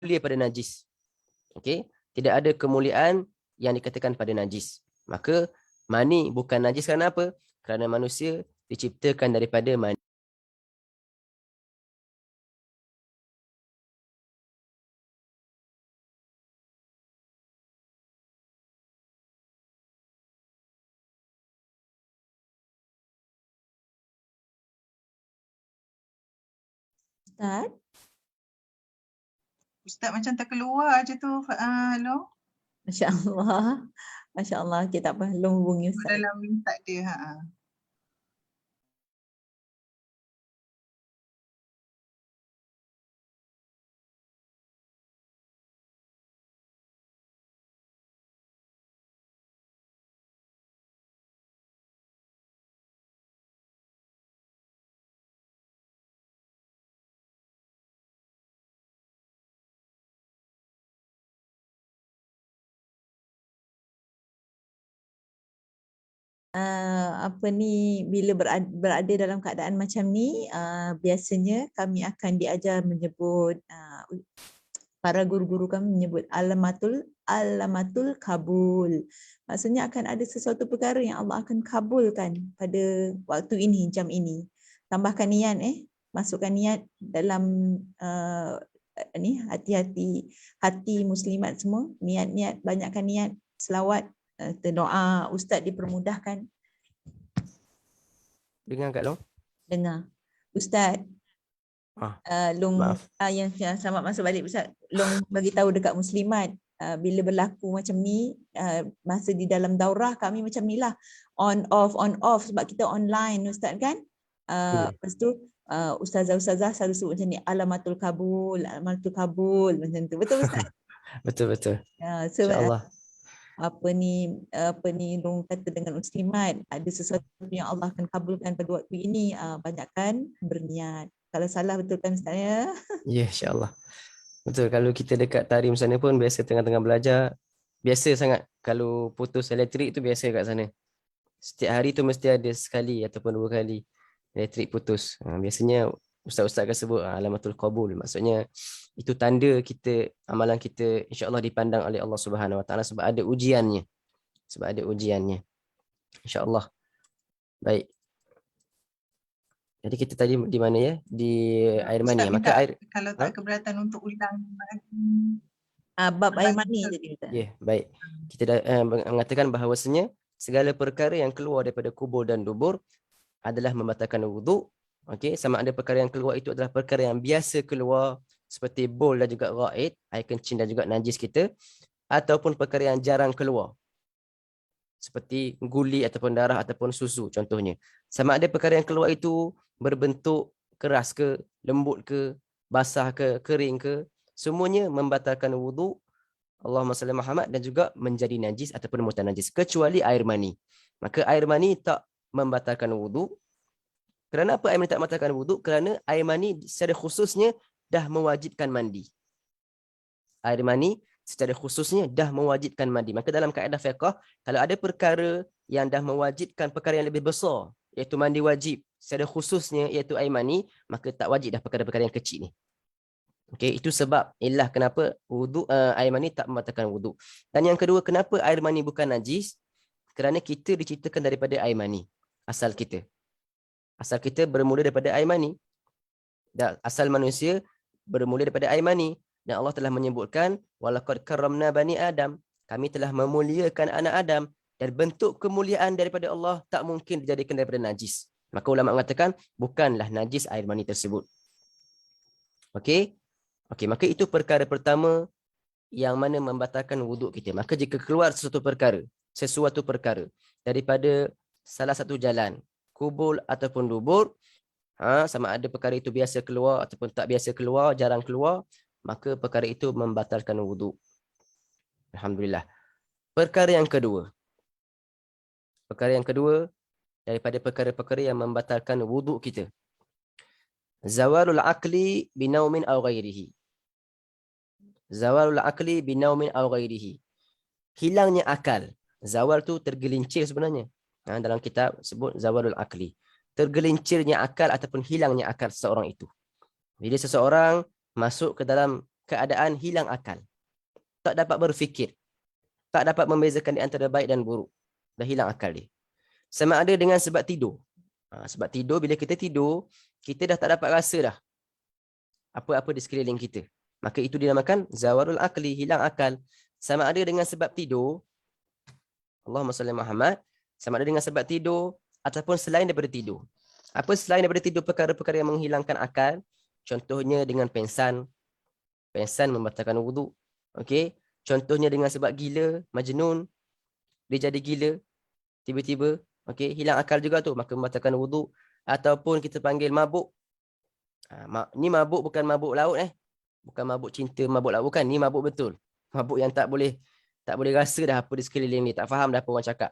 mulia pada najis. Okey, tidak ada kemuliaan yang dikatakan pada najis. Maka mani bukan najis kerana apa? Kerana manusia diciptakan daripada mani. Ustaz? Ustaz macam terkeluar je tu. Hello? Masya Allah. Masya Allah. Okay, tak apa. Belum hubungi Ustaz. Dalam link tak ada. Apa ni, bila berada dalam keadaan macam ni, biasanya kami akan diajar menyebut, para guru-guru kami menyebut alamatul kabul. Maksudnya akan ada sesuatu perkara yang Allah akan kabulkan pada waktu ini, jam ini. Tambahkan niat, masukkan niat dalam ni hati muslimat semua. Niat, banyakkan niat, selawat, doa. Ustaz dipermudahkan. Dengar kat Long? Dengar. Ustaz, Long, maaf. yang selamat masuk balik Ustaz. Long bagi tahu dekat muslimat, bila berlaku macam ni, masa di dalam daurah kami macam ni lah, on off sebab kita online Ustaz kan. Lepas tu ustazah selalu sebut macam ni, alamatul kabul macam tu. Betul Ustaz? Betul. So, InsyaAllah. apa ni Long kata dengan muslimat, ada sesuatu yang Allah akan kabulkan pada waktu ini, banyakkan berniat. Kalau salah betulkan Ustaz ya. Ya, insyaAllah. Betul, kalau kita dekat Tarim sana pun biasa tengah-tengah belajar, biasa sangat kalau putus elektrik tu biasa kat sana. Setiap hari tu mesti ada sekali ataupun 2 kali elektrik putus. Biasanya ustaz-ustaz akan sebut alamatul qabul. Maksudnya itu tanda kita, amalan kita insya-Allah dipandang oleh Allah Subhanahu Wa Taala sebab ada ujiannya. Insya-Allah. Baik. Jadi kita tadi di mana ya? Di air mani. Maka air, kalau tak keberatan untuk ulang bab air mani tadi Ustaz. Ya, baik. Kita dah mengatakan bahawasanya segala perkara yang keluar daripada kubur dan dubur adalah membatalkan wuduk. Okey, sama ada perkara yang keluar itu adalah perkara yang biasa keluar seperti bol dan juga ghaid, air kencing dan juga najis kita, ataupun perkara yang jarang keluar seperti guli ataupun darah ataupun susu contohnya. Sama ada perkara yang keluar itu berbentuk keras ke, lembut ke, basah ke, kering ke, semuanya membatalkan wuduk, Allahumma salli Muhammad, dan juga menjadi najis ataupun mutanajis, kecuali air mani. Maka air mani tak membatalkan wuduk. Kerana apa air mani tak membatalkan wuduk? Kerana air mani secara khususnya dah mewajibkan mandi. Air mani secara khususnya dah mewajibkan mandi. Maka dalam kaedah fiqh, kalau ada perkara yang dah mewajibkan perkara yang lebih besar, iaitu mandi wajib, secara khususnya iaitu air mani, maka tak wajib dah perkara-perkara yang kecil ni. Okey, itu sebab ilah kenapa wuduk, air mani tak membatalkan wuduk. Dan yang kedua, kenapa air mani bukan najis? Kerana kita diciptakan daripada air mani. Asal kita bermula daripada air mani. Dan asal manusia bermula daripada air mani. Dan Allah telah menyebutkan, walaqad karramna bani Adam. Kami telah memuliakan anak Adam. Dan bentuk kemuliaan daripada Allah tak mungkin dijadikan daripada najis. Maka ulama mengatakan, bukanlah najis air mani tersebut. Okey, maka itu perkara pertama yang mana membatalkan wuduk kita. Maka jika keluar sesuatu perkara daripada salah satu jalan, kubur ataupun dubur, sama ada perkara itu biasa keluar ataupun tak biasa keluar, jarang keluar, maka perkara itu membatalkan wuduk. Alhamdulillah. Perkara yang kedua daripada perkara-perkara yang membatalkan wuduk kita, zawalul aqli binaumin aw ghairihi. Zawalul aqli binaumin aw ghairihi. Hilangnya akal. Zawal tu tergelincir sebenarnya. Dalam kitab sebut zawalul aqli. Tergelincirnya akal ataupun hilangnya akal seseorang itu. Bila seseorang masuk ke dalam keadaan hilang akal. Tak dapat berfikir. Tak dapat membezakan di antara baik dan buruk. Dah hilang akal dia. Sama ada dengan sebab tidur. Sebab tidur, bila kita tidur, kita dah tak dapat rasa dah apa-apa di sekeliling kita. Maka itu dinamakan zawarul akli, hilang akal. Sama ada dengan sebab tidur, Allahumma salli Muhammad, sama ada dengan sebab tidur ataupun selain daripada tidur. Apa selain daripada tidur perkara-perkara yang menghilangkan akal? Contohnya dengan pengsan. Pengsan membatalkan wuduk. Okey. Contohnya dengan sebab gila, majnun, dia jadi gila tiba-tiba, okey, hilang akal juga tu, maka membatalkan wuduk. Ataupun kita panggil mabuk. Ni mabuk bukan mabuk laut bukan mabuk cinta, mabuk laut, bukan. Ni mabuk betul, mabuk yang tak boleh rasa dah apa di sekeliling ni, tak faham dah apa orang cakap.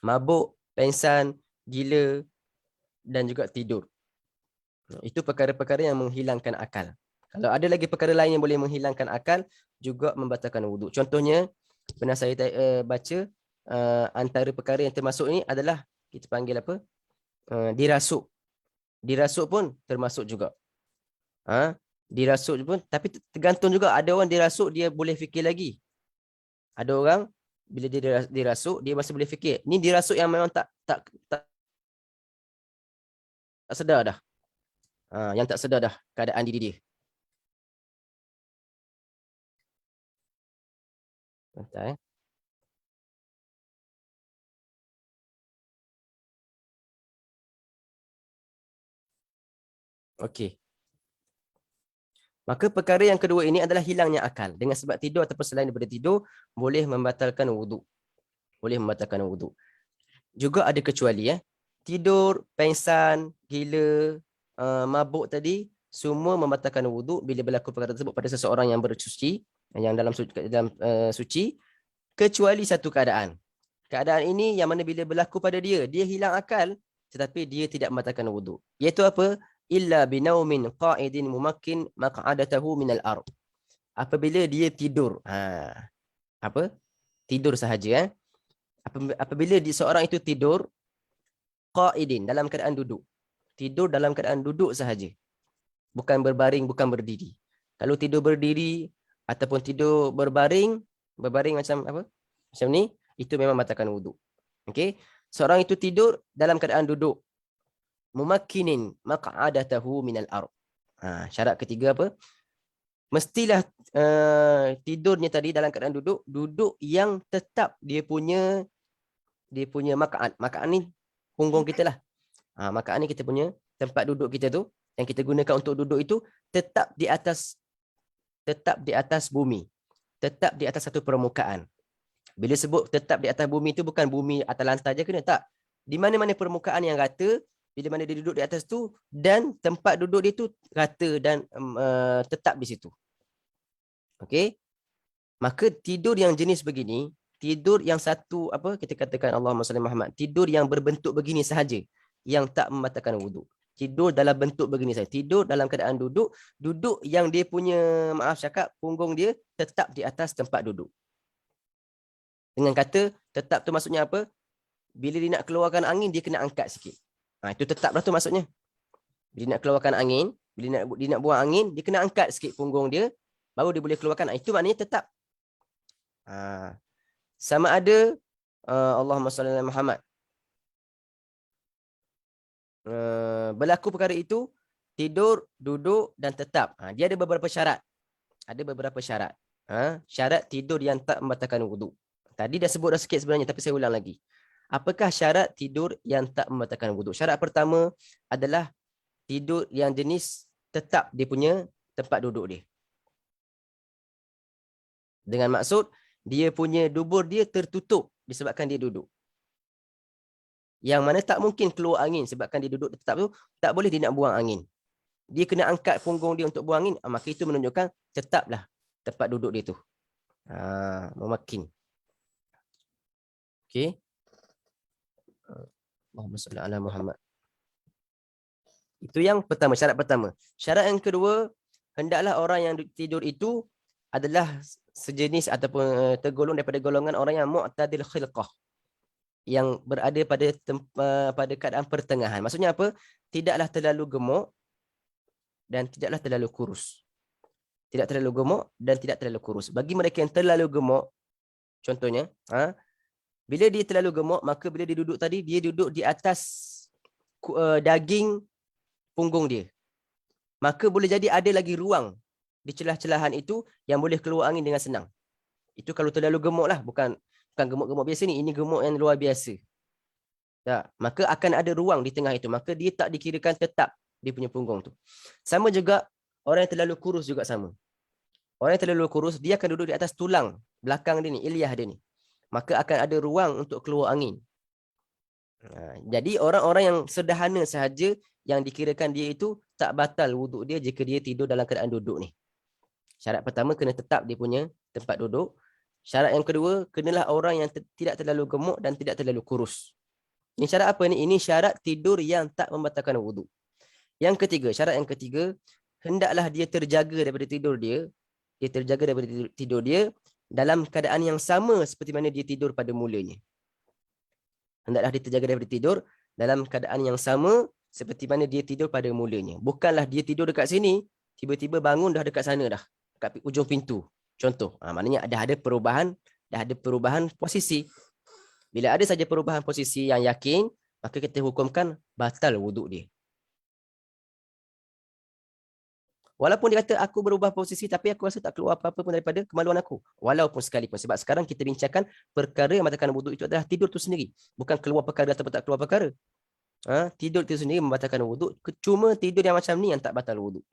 Mabuk, pengsan, gila dan juga tidur. Itu perkara-perkara yang menghilangkan akal. Kalau ada lagi perkara lain yang boleh menghilangkan akal, juga membatalkan wuduk. Contohnya, pernah saya baca, antara perkara yang termasuk ini adalah kita panggil apa? Dirasuk. Dirasuk pun termasuk juga. Dirasuk pun, tapi tergantung juga. Ada orang dirasuk dia boleh fikir lagi. Ada orang bila dia dirasuk dia masih boleh fikir. Ni dirasuk yang memang tak sedar dah. Yang tak sedar dah keadaan diri dia. Bentar. Okey. Maka perkara yang kedua ini adalah hilangnya akal. Dengan sebab tidur ataupun selain daripada tidur, boleh membatalkan wuduk. Boleh membatalkan wuduk. Juga ada kecuali. Tidur, pengsan, gila, mabuk tadi, semua membatalkan wuduk bila berlaku perkara tersebut pada seseorang yang bersuci, yang dalam suci, kecuali satu keadaan. Keadaan ini yang mana bila berlaku pada dia, dia hilang akal, tetapi dia tidak membatalkan wuduk. Iaitu apa? Illa binaumin qa'idin mumakkin maq'adatahu minal ard. Apabila dia tidur. Apa? Tidur sahaja. Apabila seorang itu tidur qa'idin, dalam keadaan duduk. Tidur dalam keadaan duduk sahaja. Bukan berbaring, bukan berdiri. Kalau tidur berdiri ataupun tidur berbaring macam apa? Macam ni, itu memang batalkan wuduk. Okey? Seorang itu tidur dalam keadaan duduk. Mumakkinin maq'adatahu minal ard. Syarat ketiga apa? Mestilah tidurnya tadi dalam keadaan duduk yang tetap dia punya maq'ad. Maq'ad ni punggung kita lah. Maq'ad ni kita punya tempat duduk kita tu, yang kita gunakan untuk duduk itu tetap di atas bumi. Tetap di atas satu permukaan. Bila sebut tetap di atas bumi itu bukan bumi atas lantai je kena, tak. Di mana-mana permukaan yang rata, bila mana dia duduk di atas tu dan tempat duduk dia tu rata dan tetap di situ. Okey? Maka tidur yang jenis begini, tidur yang satu apa kita katakan Allahumma salli Muhammad, tidur yang berbentuk begini sahaja yang tak membatalkan wuduk. Tidur dalam bentuk begini saja. Tidur dalam keadaan duduk yang dia punya, maaf cakap, punggung dia tetap di atas tempat duduk. Dengan kata tetap tu maksudnya apa? Bila dia nak keluarkan angin, dia kena angkat sikit. Itu tetaplah tu maksudnya. Bila nak keluarkan angin, bila dia nak buang angin, dia kena angkat sikit punggung dia, baru dia boleh keluarkan. Itu maknanya tetap. Sama ada Allahumma salli ala Muhammad. Berlaku perkara itu, tidur, duduk dan tetap. Dia ada beberapa syarat. Syarat tidur yang tak membatalkan wuduk. Tadi dah sebut dah sikit sebenarnya, tapi saya ulang lagi. Apakah syarat tidur yang tak membatalkan wuduk? Syarat pertama adalah tidur yang jenis tetap dia punya tempat duduk dia. Dengan maksud, dia punya dubur dia tertutup disebabkan dia duduk. Yang mana tak mungkin keluar angin sebabkan dia duduk tetap tu, tak boleh dia nak buang angin. Dia kena angkat punggung dia untuk buang angin, maka itu menunjukkan tetaplah tempat duduk dia tu. Memakin. Okey. Allahumma salli ala Muhammad. Itu yang pertama, syarat pertama. Syarat yang kedua, hendaklah orang yang tidur itu adalah sejenis ataupun tergolong daripada golongan orang yang mu'tadil khilqah, yang berada pada keadaan pertengahan. Maksudnya apa? Tidaklah terlalu gemuk dan tidaklah terlalu kurus. tidak terlalu gemuk dan tidak terlalu kurus. Bagi mereka yang terlalu gemuk, contohnya, bila dia terlalu gemuk, maka bila dia duduk tadi, dia duduk di atas daging punggung dia. Maka boleh jadi ada lagi ruang di celah-celahan itu yang boleh keluar angin dengan senang. Itu kalau terlalu gemuk lah, bukan gemuk-gemuk biasa ni, ini gemuk yang luar biasa. Tak, maka akan ada ruang di tengah itu, maka dia tak dikirakan tetap dia punya punggung tu. Sama juga orang yang terlalu kurus juga sama. Orang yang terlalu kurus, dia akan duduk di atas tulang belakang dia ni, ilyah dia ni. Maka akan ada ruang untuk keluar angin. Jadi orang-orang yang sederhana sahaja yang dikirakan dia itu tak batal wuduk dia jika dia tidur dalam keadaan duduk ni. Syarat pertama kena tetap dia punya tempat duduk. Syarat yang kedua, kenalah orang yang tidak terlalu gemuk dan tidak terlalu kurus. Ini syarat apa ni? Ini syarat tidur yang tak membatalkan wuduk. Yang ketiga, syarat yang ketiga, hendaklah dia terjaga daripada tidur dia. Dia terjaga daripada tidur dia dalam keadaan yang sama seperti mana dia tidur pada mulanya. Hendaklah dia terjaga daripada tidur dalam keadaan yang sama seperti mana dia tidur pada mulanya. Bukanlah dia tidur dekat sini, tiba-tiba bangun dah dekat sana dah, dekat ujung pintu. Contoh, maknanya dah ada perubahan posisi. Bila ada saja perubahan posisi yang yakin, maka kita hukumkan batal wuduk dia. Walaupun dia kata aku berubah posisi tapi aku rasa tak keluar apa-apa pun daripada kemaluan aku. Walaupun sekalipun. Sebab sekarang kita bincangkan perkara yang membatalkan wuduk itu adalah tidur itu sendiri. Bukan keluar perkara atau tak keluar perkara. Tidur itu sendiri membatalkan wuduk. Cuma tidur yang macam ni yang tak batal wuduk.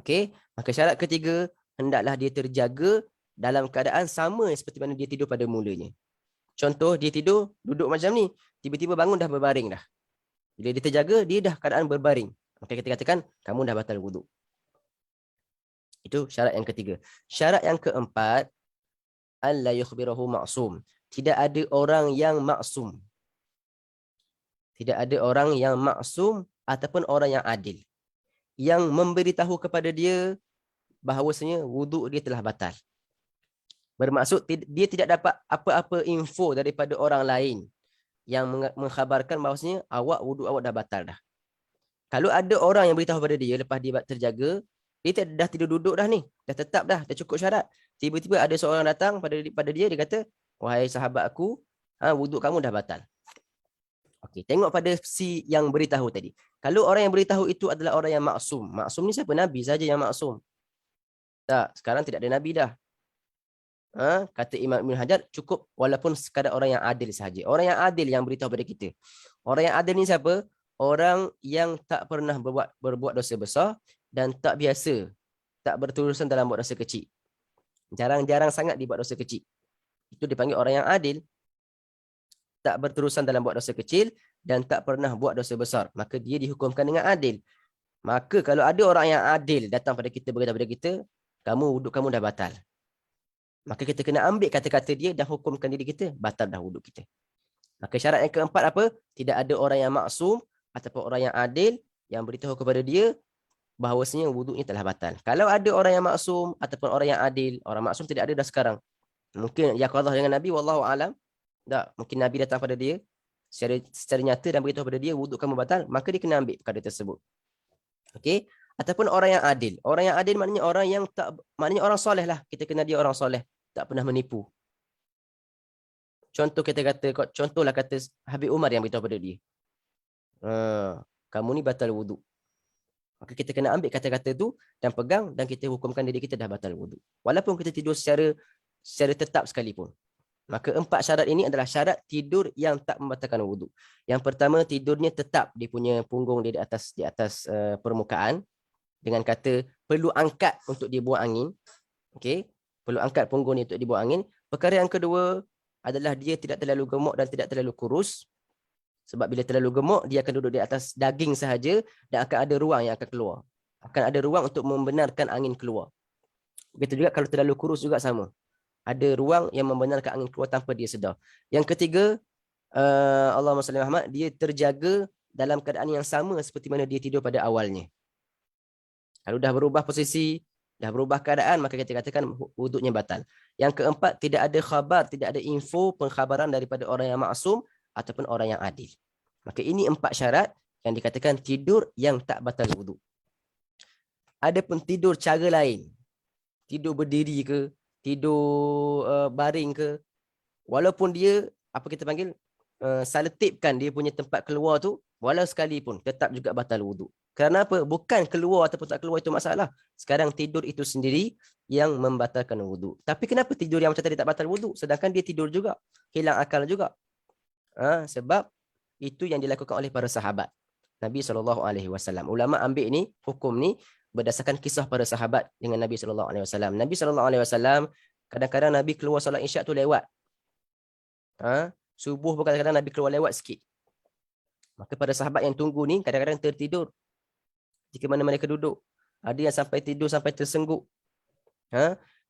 Okey. Maka syarat ketiga, hendaklah dia terjaga dalam keadaan sama seperti mana dia tidur pada mulanya. Contoh, dia tidur, duduk macam ni. Tiba-tiba bangun dah berbaring dah. Bila dia terjaga, dia dah keadaan berbaring. Maka kita katakan, kamu dah batal wuduk. Itu syarat yang ketiga. Syarat yang keempat, alla yukhbirahu ma'sum. Tidak ada orang yang maksum. Tidak ada orang yang maksum ataupun orang yang adil. Yang memberitahu kepada dia bahawasanya wuduk dia telah batal. Bermaksud dia tidak dapat apa-apa info daripada orang lain yang mengkhabarkan bahawasanya wuduk awak dah batal dah. Kalau ada orang yang beritahu pada dia lepas dia terjaga, dia dah tidur duduk dah ni, dah tetap dah cukup syarat. Tiba-tiba ada seorang datang pada dia kata, wahai sahabat aku, wuduk kamu dah batal. Okey, tengok pada si yang beritahu tadi. Kalau orang yang beritahu itu adalah orang yang maksum. Maksum ni siapa? Nabi saja yang maksum. Tak, sekarang tidak ada Nabi dah. Kata Imam Ibn Hajar, cukup walaupun sekadar orang yang adil sahaja. Orang yang adil yang beritahu pada kita. Orang yang adil ni siapa? Orang yang tak pernah berbuat dosa besar dan tak biasa, tak berterusan dalam buat dosa kecil. Jarang-jarang sangat dibuat dosa kecil. Itu dipanggil orang yang adil. Tak berterusan dalam buat dosa kecil dan tak pernah buat dosa besar. Maka dia dihukumkan dengan adil. Maka kalau ada orang yang adil datang pada kita, berkata pada kita, wuduk kamu dah batal. Maka kita kena ambil kata-kata dia dan hukumkan diri kita, batal dah wuduk kita. Maka syarat yang keempat apa? Tidak ada orang yang maksum ataupun orang yang adil yang beritahu kepada dia bahawasanya wuduknya telah batal. Kalau ada orang yang maksum ataupun orang yang adil, orang maksum tidak ada dah sekarang. Mungkin yaqadhah dengan Nabi, wallahu alam. Tak, mungkin Nabi datang pada dia secara nyata dan beritahu pada dia wuduk kamu batal, maka dia kena ambil perkara tersebut. Okey? Ataupun orang yang adil. Orang yang adil maknanya orang yang tak, maknanya orang soleh lah. Kita kenal dia orang soleh, tak pernah menipu. Contohlah kata Habib Umar yang beritahu pada dia, kamu ni batal wuduk. Maka kita kena ambil kata-kata tu dan pegang dan kita hukumkan diri kita dah batal wuduk. Walaupun kita tidur secara tetap sekalipun. Maka 4 syarat ini adalah syarat tidur yang tak membatalkan wuduk. Yang pertama, tidurnya tetap dia punya punggung dia di atas permukaan, dengan kata perlu angkat untuk dia buang angin. Okey, perlu angkat punggung dia untuk dibuang angin. Perkara yang kedua adalah dia tidak terlalu gemuk dan tidak terlalu kurus. Sebab bila terlalu gemuk, dia akan duduk di atas daging sahaja dan akan ada ruang yang akan keluar. Akan ada ruang untuk membenarkan angin keluar. Begitu juga kalau terlalu kurus juga sama. Ada ruang yang membenarkan angin keluar tanpa dia sedar. Yang ketiga, Allahumma salli Muhammad, dia terjaga dalam keadaan yang sama seperti mana dia tidur pada awalnya. Kalau dah berubah posisi, dah berubah keadaan, maka kita katakan wuduknya batal. Yang keempat, tidak ada khabar, tidak ada info pengkhabaran daripada orang yang maksum ataupun orang yang adil. Maka ini 4 syarat yang dikatakan tidur yang tak batal wuduk. Ada pun tidur cara lain. tidur berdiri ke, tidur baring ke, walaupun dia apa kita panggil saletipkan dia punya tempat keluar tu, walau sekali pun tetap juga batal wuduk. Kerana apa? Bukan keluar ataupun tak keluar itu masalah. Sekarang tidur itu sendiri yang membatalkan wuduk. Tapi kenapa tidur yang macam tadi tak batal wuduk? Sedangkan dia tidur juga, hilang akal juga. Sebab itu yang dilakukan oleh para sahabat Nabi SAW. Ulama ambil ni, hukum ni berdasarkan kisah para sahabat dengan Nabi SAW. Nabi SAW kadang-kadang Nabi keluar solat isyak tu lewat. Subuh pun kadang-kadang Nabi keluar lewat sikit. Maka para sahabat yang tunggu ni kadang-kadang tertidur jika mana mereka duduk. Ada yang sampai tidur sampai tersengguk.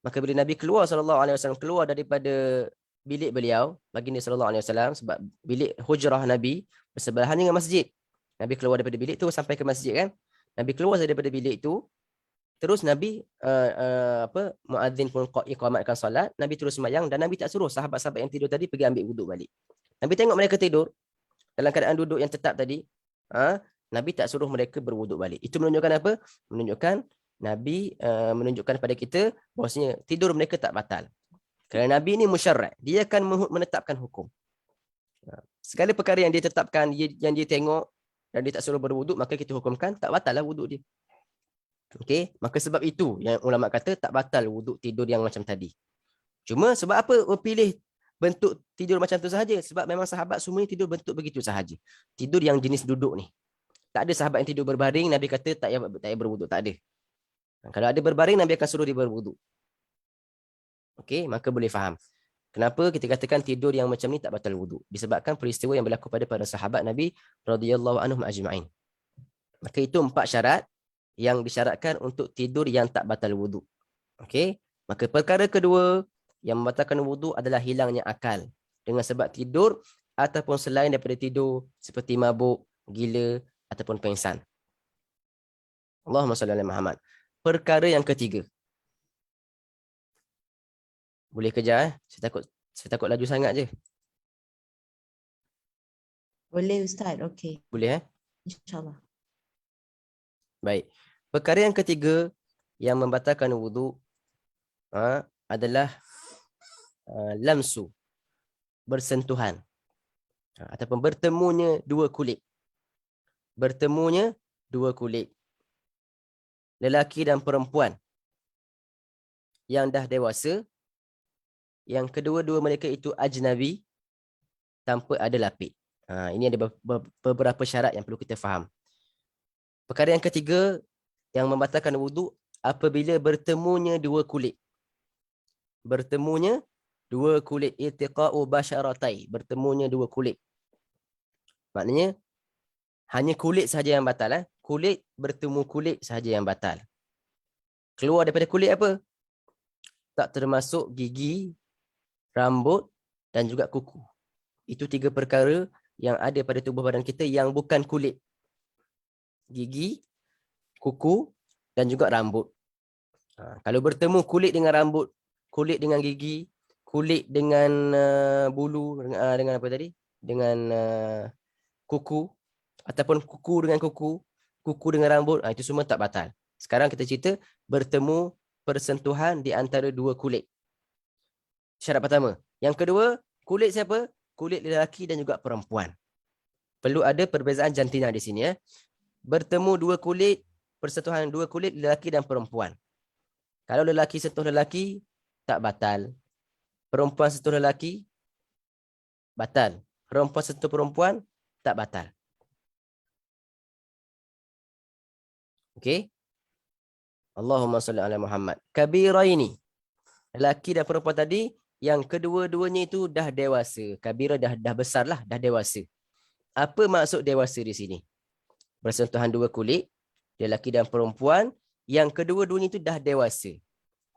Maka bila Nabi keluar SAW, keluar daripada bilik beliau, baginda SAW, sebab bilik hujrah Nabi bersebelahan dengan masjid. Nabi keluar daripada bilik tu sampai ke masjid kan. Nabi keluar daripada bilik tu, terus Nabi muadzin pun iqamatkan solat, Nabi terus sembahyang dan Nabi tak suruh sahabat-sahabat yang tidur tadi pergi ambil wuduk balik. Nabi tengok mereka tidur dalam keadaan duduk yang tetap tadi, Nabi tak suruh mereka berwuduk balik. Itu menunjukkan apa? Menunjukkan Nabi menunjukkan kepada kita bahawasanya tidur mereka tak batal. Kerana Nabi ni musyarra', dia akan menetapkan hukum. Segala perkara yang dia tetapkan, yang dia tengok dan dia tak suruh berwuduk, maka kita hukumkan tak batal lah wuduk dia. Okey, maka sebab itu yang ulama kata tak batal wuduk tidur yang macam tadi. Cuma sebab apa pilih bentuk tidur macam tu sahaja? Sebab memang sahabat semua tidur bentuk begitu sahaja. Tidur yang jenis duduk ni. Tak ada sahabat yang tidur berbaring, Nabi kata tak payah berwuduk, tak ada. Kalau ada berbaring, Nabi akan suruh dia berwuduk. Okey, maka boleh faham kenapa kita katakan tidur yang macam ni tak batal wuduk. Disebabkan peristiwa yang berlaku pada para sahabat Nabi radhiyallahu anhum ajma'in. Maka itu 4 syarat yang disyaratkan untuk tidur yang tak batal wuduk. Okey, maka perkara kedua yang membatalkan wuduk adalah hilangnya akal dengan sebab tidur ataupun selain daripada tidur, seperti mabuk, gila ataupun pengsan. Allahumma salli ala Muhammad. Perkara yang ketiga. Boleh kejar Saya takut laju sangat je. Boleh Ustaz, okey. Boleh InsyaAllah. Baik. Perkara yang ketiga yang membatalkan wuduk adalah lamsu, bersentuhan, ataupun bertemunya dua kulit. Bertemunya dua kulit. Lelaki dan perempuan yang dah dewasa, yang kedua-dua mereka itu ajnabi tanpa ada lapik. Ini ada beberapa syarat yang perlu kita faham. Perkara yang ketiga yang membatalkan wuduk apabila bertemunya dua kulit. Bertemunya dua kulit, iltiqa'u basyaratai, bertemunya dua kulit. Maknanya hanya kulit sahaja yang batal. Kulit bertemu kulit sahaja yang batal. Keluar daripada kulit apa? Tak termasuk gigi, rambut dan juga kuku. Itu 3 perkara yang ada pada tubuh badan kita yang bukan kulit. Gigi, kuku dan juga rambut. Kalau bertemu kulit dengan rambut, kulit dengan gigi, kulit dengan bulu, dengan apa tadi? Dengan kuku, ataupun kuku dengan kuku, kuku dengan rambut, itu semua tak batal. Sekarang kita cerita bertemu persentuhan di antara dua kulit. Syarat pertama. Yang kedua, kulit siapa? Kulit lelaki dan juga perempuan. Perlu ada perbezaan jantina di sini. Bertemu dua kulit, persentuhan dua kulit lelaki dan perempuan. Kalau lelaki sentuh lelaki, tak batal. Perempuan sentuh lelaki, batal. Perempuan sentuh perempuan, tak batal. Okey? Allahumma salli ala Muhammad. Kabiraini. Lelaki dan perempuan tadi, yang kedua-duanya itu dah dewasa. Kabira dah besar lah, dah dewasa. Apa maksud dewasa di sini? Bersentuhan dua kulit, lelaki dan perempuan, yang kedua-duanya itu dah dewasa.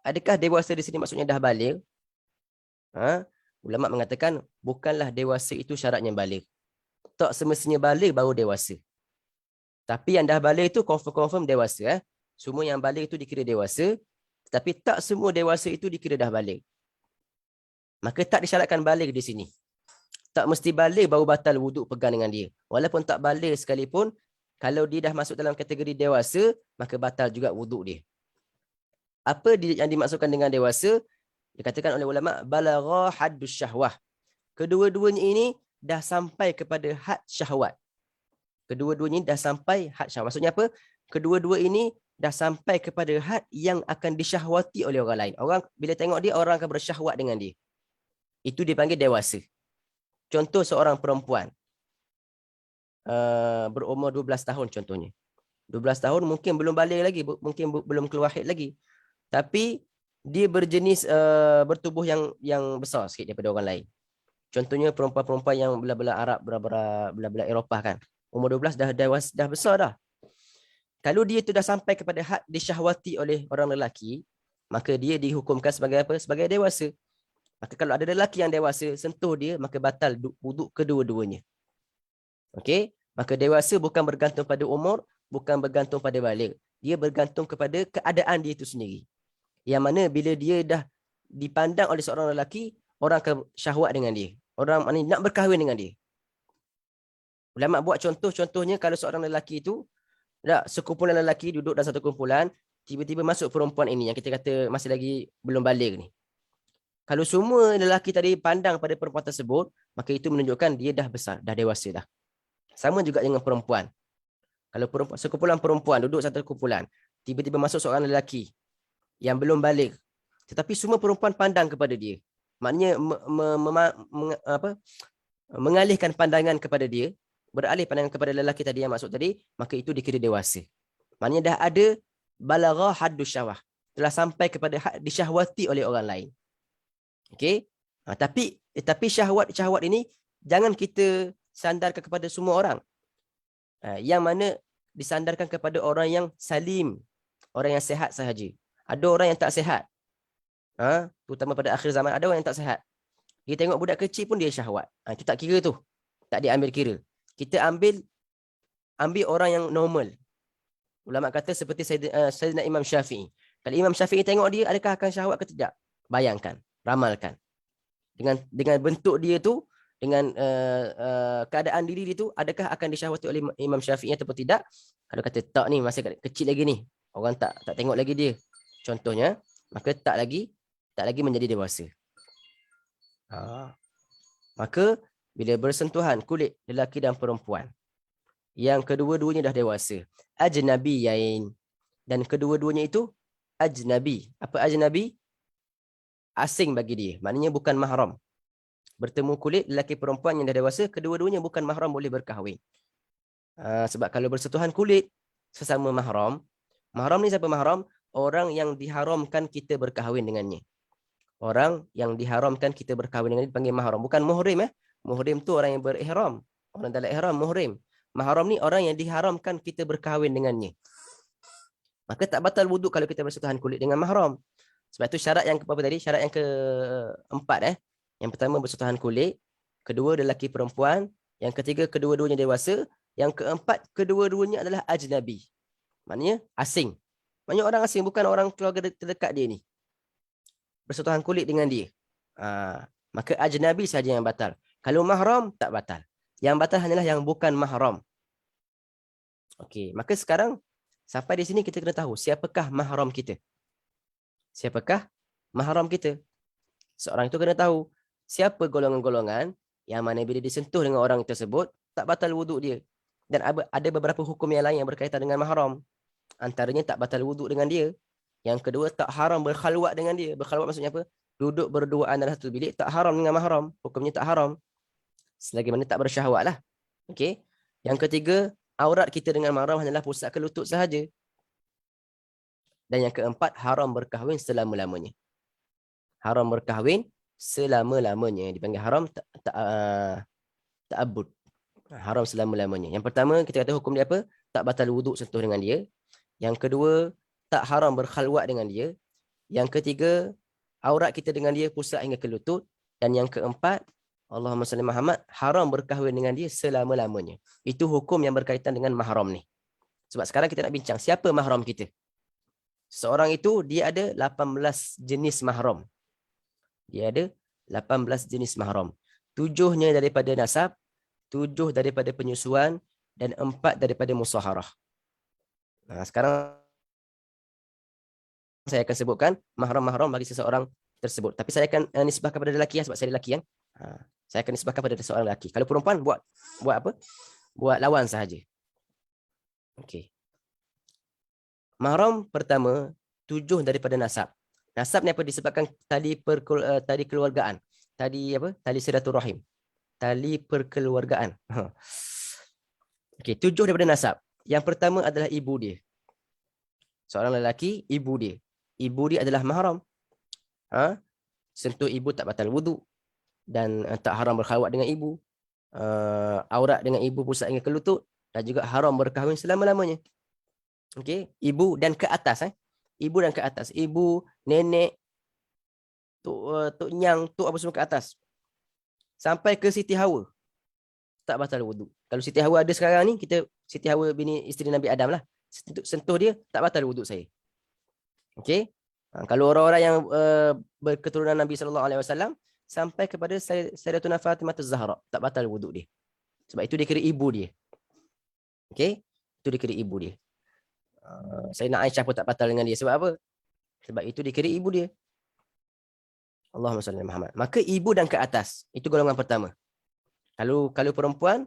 Adakah dewasa di sini maksudnya dah balik? Ulama mengatakan bukanlah dewasa itu syaratnya balik. Tak semestinya balik baru dewasa. Tapi yang dah balik itu confirm dewasa. Semua yang balik itu dikira dewasa, tapi tak semua dewasa itu dikira dah balik. Maka tak disyaratkan balik di sini. Tak mesti balik baru batal wuduk pegang dengan dia. Walaupun tak balik sekalipun, kalau dia dah masuk dalam kategori dewasa, maka batal juga wuduk dia. Apa yang dimaksudkan dengan dewasa? Dikatakan oleh ulama balagha haddus syahwah. Kedua-duanya ini dah sampai kepada had syahwat. Kedua-duanya dah sampai had syahwat. Maksudnya apa? Kedua-dua ini dah sampai kepada had yang akan disyahwati oleh orang lain. Orang bila tengok dia, orang akan bersyahwat dengan dia. Itu dipanggil dewasa. Contoh seorang perempuan berumur 12 tahun contohnya. 12 tahun mungkin belum balik lagi, mungkin belum keluar haid lagi. Tapi dia berjenis bertubuh yang besar sikit daripada orang lain. Contohnya perempuan-perempuan yang belah-belah Arab, belah-belah Eropah kan. Umur 12 dah besar dah. Kalau dia tu dah sampai kepada had disyahwati oleh orang lelaki, maka dia dihukumkan sebagai apa? Sebagai dewasa. Maka kalau ada lelaki yang dewasa sentuh dia, maka batal wuduk kedua-duanya. Okey? Maka dewasa bukan bergantung pada umur, bukan bergantung pada balik. Dia bergantung kepada keadaan dia itu sendiri. Yang mana bila dia dah dipandang oleh seorang lelaki, orang akan syahwat dengan dia. Orang nak berkahwin dengan dia. Ulama buat contohnya kalau seorang lelaki itu, sekumpulan lelaki duduk dalam satu kumpulan, tiba-tiba masuk perempuan ini yang kita kata masih lagi belum balik ni. Kalau semua lelaki tadi pandang pada perempuan tersebut, maka itu menunjukkan dia dah besar, dah dewasa dah. Sama juga dengan perempuan. Kalau sekumpulan perempuan duduk satu kumpulan, tiba-tiba masuk seorang lelaki yang belum balik, tetapi semua perempuan pandang kepada dia. Maknanya mengalihkan pandangan kepada dia, beralih pandangan kepada lelaki tadi yang masuk tadi, maka itu dikira dewasa. Maknanya dah ada balagha haddus syahwah, telah sampai kepada had disyahwati oleh orang lain. Okey? Tapi syahwat ini jangan kita sandarkan kepada semua orang. Yang mana disandarkan kepada orang yang salim, orang yang sihat sahaja. Ada orang yang tak sihat. Terutama pada akhir zaman, ada orang yang tak sihat. Dia tengok budak kecil pun dia syahwat. Itu tak kira tu. Tak diambil kira. Kita ambil orang yang normal. Ulama kata seperti Sayyidina Imam Syafi'i. Kalau Imam Syafi'i tengok dia, adakah akan syahwat ke tidak? Bayangkan, ramalkan. Dengan bentuk dia tu, dengan keadaan diri dia tu, adakah akan disyahwati oleh Imam Syafi'i ataupun tidak? Kalau kata tak ni, masih kecil lagi ni, orang tak tengok lagi dia, contohnya, maka tak lagi menjadi dewasa. Maka bila bersentuhan kulit lelaki dan perempuan yang kedua-duanya dah dewasa, ajnabiyain, dan kedua-duanya itu ajnabi. Apa ajnabi? Asing bagi dia, maknanya bukan mahram. Bertemu kulit lelaki perempuan yang dah dewasa, kedua-duanya bukan mahram, boleh berkahwin. Sebab kalau bersentuhan kulit sesama mahram, mahram ni siapa mahram? Orang yang diharamkan kita berkahwin dengannya. Orang yang diharamkan kita berkahwin dengan dia dipanggil mahram, bukan muhrim. Muhrim tu orang yang berihram, orang dalam ihram muhrim. Mahram ni orang yang diharamkan kita berkahwin dengannya. Maka tak batal wuduk kalau kita bersentuhan kulit dengan mahram. Sebab itu syarat yang apa tadi? Syarat yang keempat. Yang pertama bersentuhan kulit, kedua lelaki perempuan, yang ketiga kedua-duanya dewasa, yang keempat kedua-duanya adalah ajnabi. Maknanya asing. Maknanya orang asing, bukan orang keluarga terdekat dia ni. Bersentuhan kulit dengan dia. Maka ajnabi saja yang batal. Kalau mahram tak batal. Yang batal hanyalah yang bukan mahram. Okey, maka sekarang sampai di sini kita kena tahu siapakah mahram kita. Siapakah mahram kita? Seorang itu kena tahu siapa golongan-golongan yang mana bila disentuh dengan orang tersebut tak batal wuduk dia. Dan ada beberapa hukum yang lain yang berkaitan dengan mahram. Antaranya tak batal wuduk dengan dia. Yang kedua, tak haram berkhalwat dengan dia. Berkhalwat maksudnya apa? Duduk berduaan dalam satu bilik tak haram dengan mahram. Hukumnya tak haram. Selagi mana tak bersyahwat lah. Okey. Yang ketiga, aurat kita dengan mahram hanyalah pusat ke lutut sahaja. Dan yang keempat, haram berkahwin selama-lamanya. Haram berkahwin selama-lamanya. Dipanggil haram ta'abbud. Haram selama-lamanya. Yang pertama, kita kata hukum dia apa? Tak batal wuduk sentuh dengan dia. Yang kedua, tak haram berkhalwat dengan dia. Yang ketiga, aurat kita dengan dia pusat hingga ke lutut. Dan yang keempat, Allahumma salli Muhammad, haram berkahwin dengan dia selama-lamanya. Itu hukum yang berkaitan dengan mahram ni. Sebab sekarang kita nak bincang siapa mahram kita. Seorang itu dia ada 18 jenis mahram. Dia ada 18 jenis mahram. 7-nya daripada nasab, 7 daripada penyusuan, dan 4 daripada musaharah. Sekarang saya akan sebutkan mahram-mahram bagi seseorang tersebut. Tapi saya akan nisbahkan kepada lelaki sebab saya lelaki kan. Saya akan nisbahkan kepada seorang lelaki. Kalau perempuan buat apa? Buat lawan sahaja. Okey. Mahram pertama 7 daripada nasab. Nasab ni apa? Disebabkan tali keluargaan. Tali apa? Tali silaturahim. Tali perkeluargaan. Okey, 7 daripada nasab. Yang pertama adalah ibu dia. Seorang lelaki, ibu dia. Ibu dia adalah mahram. Sentuh ibu tak batal wuduk dan tak haram berkhawat dengan ibu. Aurat dengan ibu pusat hingga ke lutut dan juga haram berkahwin selama-lamanya. Okey, ibu dan ke atas Ibu dan ke atas. Ibu, nenek, tok nyang, tok apa semua ke atas. Sampai ke Siti Hawa. Tak batal wuduk. Kalau Siti Hawa ada sekarang ni, Siti Hawa bini isteri Nabi Adam lah. Sentuh dia, tak batal wuduk saya. Okey. Kalau orang-orang yang berketurunan Nabi SAW sampai kepada Sayyidatuna Fatimah Az-Zahra, tak batal wuduk dia. Sebab itu dia kira ibu dia. Okey. Itu dia kira ibu dia. Sayyidina Aisyah pun tak batal dengan dia. Sebab apa? Sebab itu dia kira ibu dia. Allahumma salli ala Muhammad. Maka ibu dan ke atas. Itu golongan pertama. Kalau perempuan,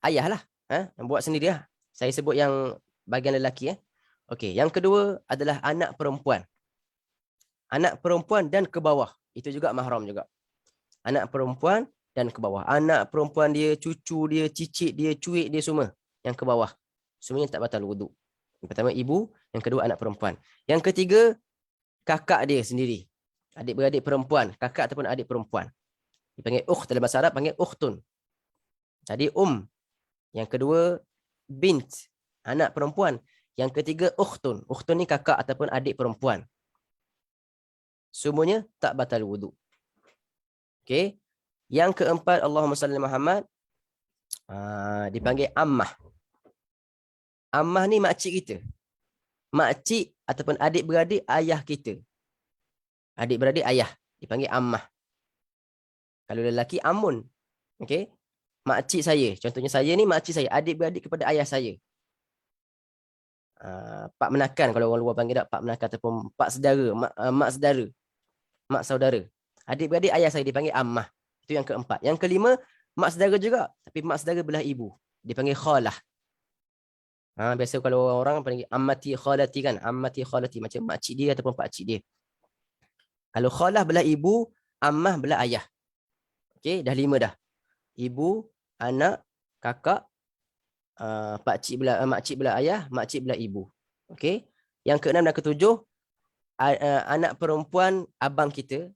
ayah lah. Yang buat sendiri lah. Saya sebut yang bahagian lelaki. Okey, yang kedua adalah anak perempuan. Anak perempuan dan ke bawah. Itu juga mahram juga. Anak perempuan dan ke bawah. Anak perempuan dia, cucu dia, cicit dia, cuik dia semua. Yang ke bawah. Semuanya tak batal wuduk. Yang pertama ibu, yang kedua anak perempuan. Yang ketiga, kakak dia sendiri. Adik-beradik perempuan. Kakak ataupun adik perempuan. Dipanggil ukht. Dalam bahasa Arab panggil ukhtun. Jadi Yang kedua, bint. Anak perempuan. Yang ketiga, ukhtun. Ukhtun ni kakak ataupun adik perempuan. Semuanya tak batal wuduk. Okey. Yang keempat, Allahumma salli Muhammad. Dipanggil ammah. Ammah ni makcik kita. Makcik ataupun adik-beradik ayah kita. Adik-beradik ayah. Dipanggil ammah. Kalau lelaki, amun. Okey. Makcik saya. Contohnya saya ni makcik saya. Adik-beradik kepada ayah saya. Pak menakan kalau orang luar panggil tak. Pak menakan ataupun pak saudara. Mak saudara. Mak saudara. Adik-beradik ayah saya dipanggil ammah. Itu yang keempat. Yang kelima, mak saudara juga. Tapi mak saudara belah ibu. Dipanggil khalah. Biasa kalau orang panggil ammati khalati kan. Ammati khalati. Macam makcik dia ataupun pakcik dia. Kalau khalah belah ibu, ammah belah ayah. Okey, dah 5 dah. Ibu, anak, kakak, pakcik belah makcik belah ayah, makcik belah ibu. Okey. Yang keenam dan ketujuh, anak perempuan abang kita.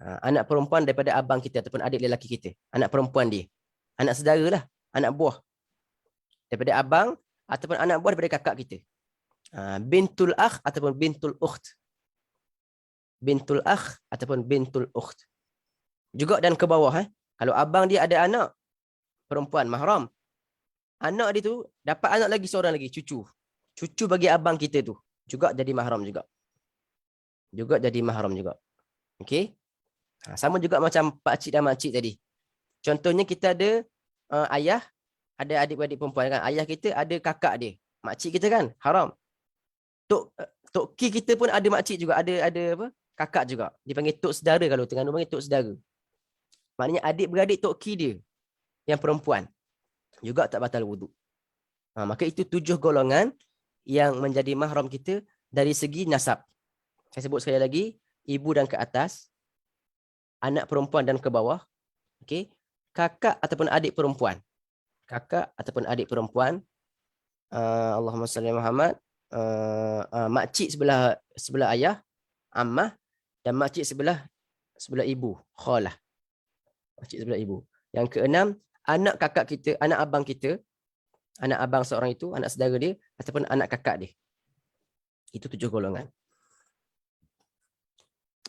Anak perempuan daripada abang kita ataupun adik lelaki kita. Anak perempuan dia. Anak saudara lah. Anak buah. Daripada abang ataupun anak buah daripada kakak kita. Bintul akh ataupun bintul ukht. Bintul akh ataupun bintul ukht. Juga dan ke bawah. Kalau abang dia ada anak perempuan mahram. Anak dia tu dapat anak lagi seorang lagi. Cucu. Cucu bagi abang kita tu. Juga jadi mahram juga. Juga jadi mahram juga. Okey. Sama juga macam pakcik dan makcik tadi. Contohnya kita ada ayah, ada adik-beradik perempuan kan. Ayah kita ada kakak dia. Makcik kita kan haram. Tok Ki kita pun ada makcik juga, ada apa? Kakak juga. Dipanggil tok saudara kalau Terengganu panggil tok saudara. Maknanya adik-beradik tok Ki dia yang perempuan juga tak batal wuduk. Maka itu 7 golongan yang menjadi mahram kita dari segi nasab. Saya sebut sekali lagi, ibu dan ke atas, anak perempuan dan ke bawah, okey, kakak ataupun adik perempuan. Kakak ataupun adik perempuan, Allahumma salli Muhammad, makcik sebelah ayah, ammah, dan makcik sebelah ibu, khalah. Makcik sebelah ibu. Yang keenam, anak kakak kita, anak abang kita, anak abang seorang itu, anak saudara dia, ataupun anak kakak dia. Itu 7 golongan.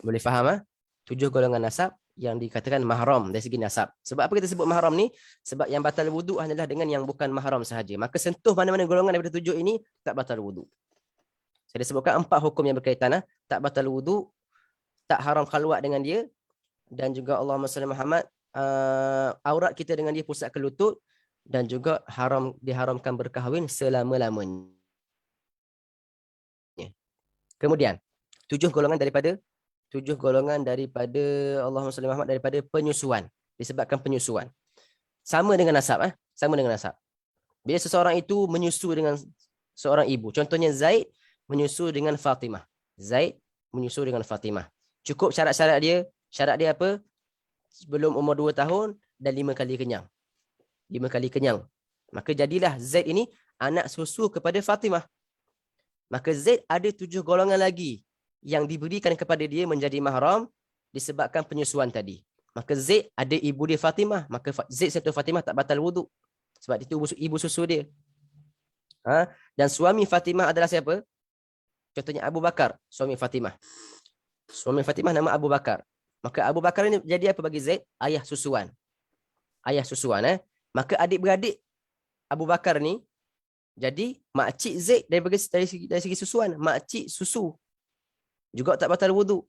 Boleh faham? 7 golongan nasab yang dikatakan mahram dari segi nasab. Sebab apa kita sebut mahram ni? Sebab yang batal wuduk hanyalah dengan yang bukan mahram sahaja. Maka sentuh mana-mana golongan daripada 7 ini, tak batal wuduk. Saya dah sebutkan 4 hukum yang berkaitan. Tak batal wuduk, tak haram khalwat dengan dia, dan juga Allahumma salli Muhammad, aurat kita dengan dia pusat ke lutut, dan juga diharamkan berkahwin selama-lamanya. Kemudian 7 golongan daripada Allahumma salli Muhammad daripada penyusuan, disebabkan penyusuan. Sama dengan nasab sama dengan nasab. Bila seseorang itu menyusu dengan seorang ibu, contohnya Zaid menyusu dengan Fatimah. Zaid menyusu dengan Fatimah. Cukup syarat dia apa? Sebelum umur 2 tahun dan 5 kali kenyang. 5 kali kenyang. Maka jadilah Zaid ini anak susu kepada Fatimah. Maka Zaid ada 7 golongan lagi yang diberikan kepada dia menjadi mahram disebabkan penyusuan tadi. Maka Zaid ada ibu dia Fatimah. Maka Zaid serta Fatimah tak batal wuduk. Sebab itu ibu susu dia. Dan suami Fatimah adalah siapa? Contohnya Abu Bakar, suami Fatimah. Suami Fatimah nama Abu Bakar. Maka Abu Bakar ini jadi apa bagi Zaid? Ayah susuan. Ayah susuan. Maka adik-beradik Abu Bakar ni jadi makcik Zaid dari segi susuan. Makcik susu. Juga tak batal wuduk.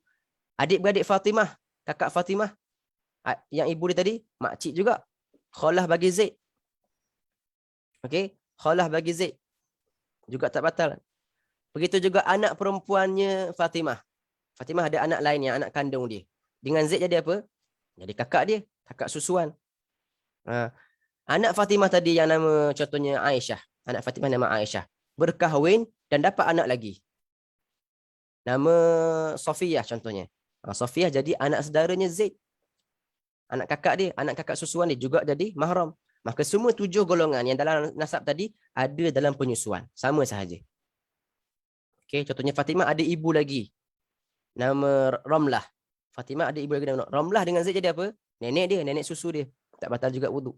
Adik-beradik Fatimah, kakak Fatimah, yang ibu dia tadi, makcik juga. Khalah bagi Zaid. Okey, khalah bagi Zaid. Juga tak batal. Begitu juga anak perempuannya Fatimah. Fatimah ada anak lain yang anak kandung dia. Dengan Zaid jadi apa? Jadi kakak dia, kakak susuan. Anak Fatimah tadi yang nama contohnya Aisyah. Anak Fatimah nama Aisyah. Berkahwin dan dapat anak lagi. Nama Sofiyah contohnya. Sofiyah jadi anak saudaranya Zaid. Anak kakak dia, anak kakak susuan dia juga jadi mahram. Maka semua 7 golongan yang dalam nasab tadi ada dalam penyusuan. Sama sahaja. Okey, contohnya Fatimah ada ibu lagi. Nama Ramlah. Fatimah ada ibu lagi nama Ramlah dengan Zaid jadi apa? Nenek dia, nenek susu dia. Tak batal juga wuduk.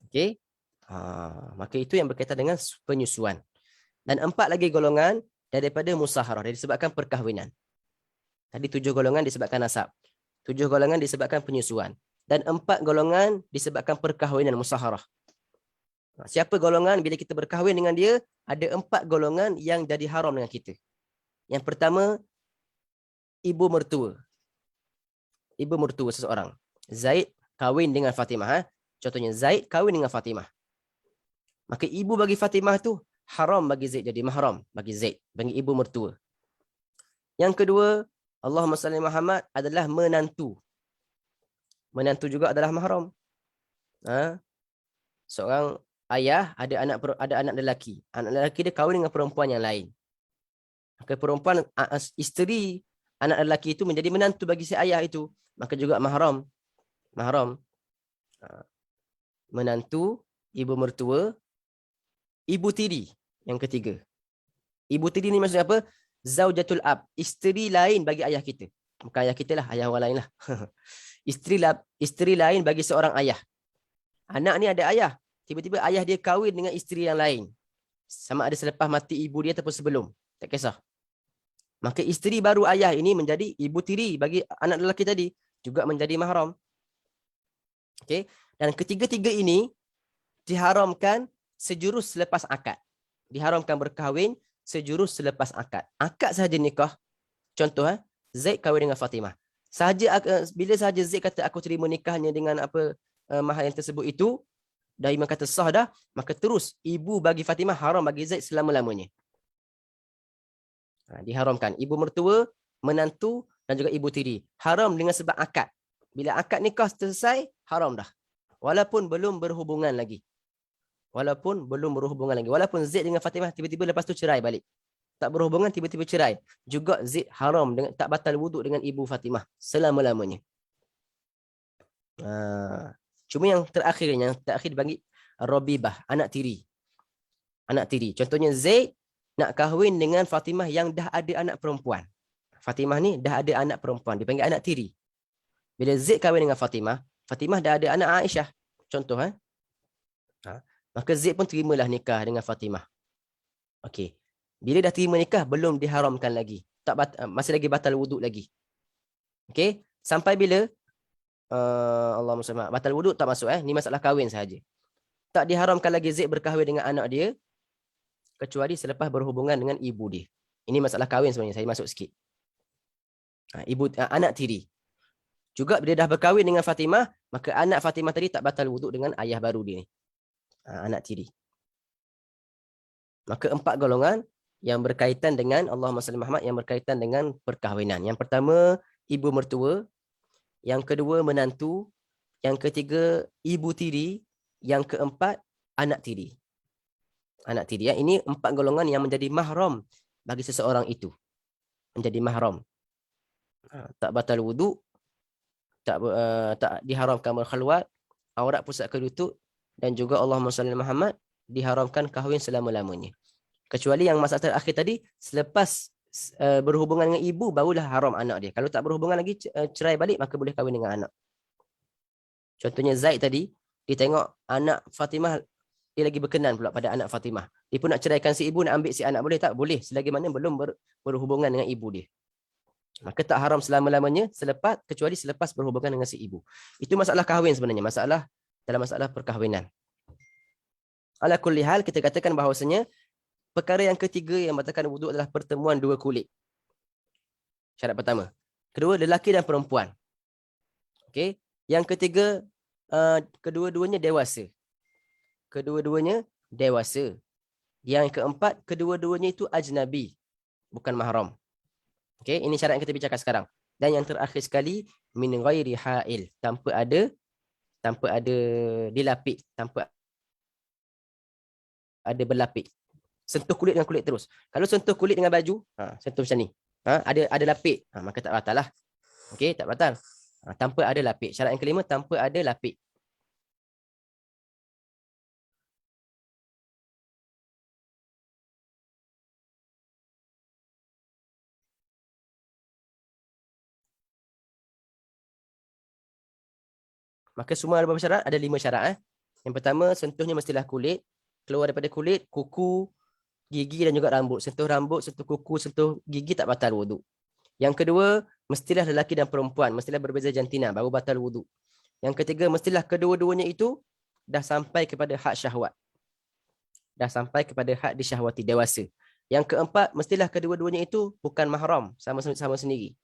Okey. Maka itu yang berkaitan dengan penyusuan. Dan 4 lagi golongan daripada musaharah, disebabkan perkahwinan. Tadi 7 golongan disebabkan nasab. 7 golongan disebabkan penyusuan. Dan 4 golongan disebabkan perkahwinan musaharah. Siapa golongan bila kita berkahwin dengan dia, ada 4 golongan yang jadi haram dengan kita. Yang pertama, ibu mertua. Ibu mertua seseorang. Zaid kahwin dengan Fatimah. Contohnya Zaid kahwin dengan Fatimah. Maka ibu bagi Fatimah tu haram bagi Zaid jadi mahram bagi Zaid, bagi ibu mertua. Yang kedua, Allahumma salli Muhammad adalah menantu. Menantu juga adalah mahram. Seorang ayah ada anak lelaki. Anak lelaki dia kahwin dengan perempuan yang lain. Maka perempuan isteri anak lelaki itu menjadi menantu bagi si ayah itu, maka juga mahram. Mahram. Menantu, ibu mertua, ibu tiri yang ketiga. Ibu tiri ni maksudnya apa? Zaujatul ab, isteri lain bagi ayah kita. Bukan ayah kita lah, ayah orang lain lah. Isteri lain bagi seorang ayah. Anak ni ada ayah, tiba-tiba ayah dia kahwin dengan isteri yang lain. Sama ada selepas mati ibu dia ataupun sebelum, tak kisah. Maka isteri baru ayah ini menjadi ibu tiri bagi anak lelaki tadi, juga menjadi mahram. Okey, dan ketiga-tiga ini diharamkan sejurus selepas akad. Diharamkan berkahwin sejurus selepas akad. Akad sahaja nikah. Contoh, Zaid kahwin dengan Fatimah. Bila sahaja Zaid kata aku terima nikahnya dengan apa mahar yang tersebut itu, dah imam kata sah dah, maka terus ibu bagi Fatimah haram bagi Zaid selama-lamanya. Diharamkan. Ibu mertua, menantu dan juga ibu tiri. Haram dengan sebab akad. Bila akad nikah selesai, haram dah. Walaupun belum berhubungan lagi. Walaupun Zaid dengan Fatimah tiba-tiba lepas tu cerai balik. Tak berhubungan tiba-tiba cerai. Juga Zaid haram dengan tak batal wuduk dengan ibu Fatimah selama-lamanya. Cuma yang terakhir bagi Rabibah, anak tiri. Anak tiri. Contohnya Zaid nak kahwin dengan Fatimah yang dah ada anak perempuan. Fatimah ni dah ada anak perempuan, dipanggil anak tiri. Bila Zaid kahwin dengan Fatimah, Fatimah dah ada anak Aisyah. Contoh maka Zaid pun terimalah nikah dengan Fatimah. Okey. Bila dah terima nikah belum diharamkan lagi. Masih lagi batal wuduk lagi. Okey? Sampai bila Allahumma salli batal wuduk tak masuk ni masalah kahwin sahaja. Tak diharamkan lagi Zaid berkahwin dengan anak dia kecuali selepas berhubungan dengan ibu dia. Ini masalah kahwin sebenarnya, saya masuk sikit. Anak tiri. Juga bila dah berkahwin dengan Fatimah, maka anak Fatimah tadi tak batal wuduk dengan ayah baru dia ni. Anak tiri. Maka 4 golongan yang berkaitan dengan Allahumma salli Muhammad, yang berkaitan dengan perkahwinan. Yang pertama, ibu mertua. Yang kedua, menantu. Yang ketiga, ibu tiri. Yang keempat, anak tiri. Anak tiri. Ya. Ini 4 golongan yang menjadi mahram bagi seseorang itu. Menjadi mahram. Tak batal wuduk, tak diharamkan berkhalwat, aurat pusat ke lutut, dan juga Allahumma salli Muhammad diharamkan kahwin selama-lamanya. Kecuali yang masalah terakhir tadi, selepas berhubungan dengan ibu barulah haram anak dia. Kalau tak berhubungan lagi, cerai balik, maka boleh kahwin dengan anak. Contohnya Zaid tadi, dia tengok anak Fatimah, dia lagi berkenan pula pada anak Fatimah. Dia pun nak ceraikan si ibu, nak ambil si anak, boleh tak? Boleh, selagi mana belum berhubungan dengan ibu dia. Maka tak haram selama-lamanya kecuali selepas berhubungan dengan si ibu. Itu masalah kahwin sebenarnya, dalam masalah perkahwinan. Ala kulli hal, kita katakan bahawasanya perkara yang ketiga yang membatalkan wuduk adalah pertemuan dua kulit. Syarat pertama. Kedua, lelaki dan perempuan. Okey. Yang ketiga, kedua-duanya dewasa. Kedua-duanya dewasa. Yang keempat, kedua-duanya itu ajnabi, bukan mahram. Okey, ini syarat yang kita bicarakan sekarang. Dan yang terakhir sekali, min ghairi ha'il, tanpa ada dilapik, tanpa ada berlapik. Sentuh kulit dengan kulit terus. Kalau sentuh kulit dengan baju, sentuh macam ni. Ada lapik, maka tak batal lah. Okey, tak batal. Tanpa ada lapik. Syarat yang kelima, tanpa ada lapik. Maka semua ada berapa syarat? Ada 5 syarat. Yang pertama, sentuhnya mestilah kulit. Keluar daripada kulit, kuku, gigi dan juga rambut. Sentuh rambut, sentuh kuku, sentuh gigi tak batal wuduk. Yang kedua, mestilah lelaki dan perempuan. Mestilah berbeza jantina, baru batal wuduk. Yang ketiga, mestilah kedua-duanya itu dah sampai kepada had syahwat. Dah sampai kepada had disyahwati, dewasa. Yang keempat, mestilah kedua-duanya itu bukan mahram, sama sendiri.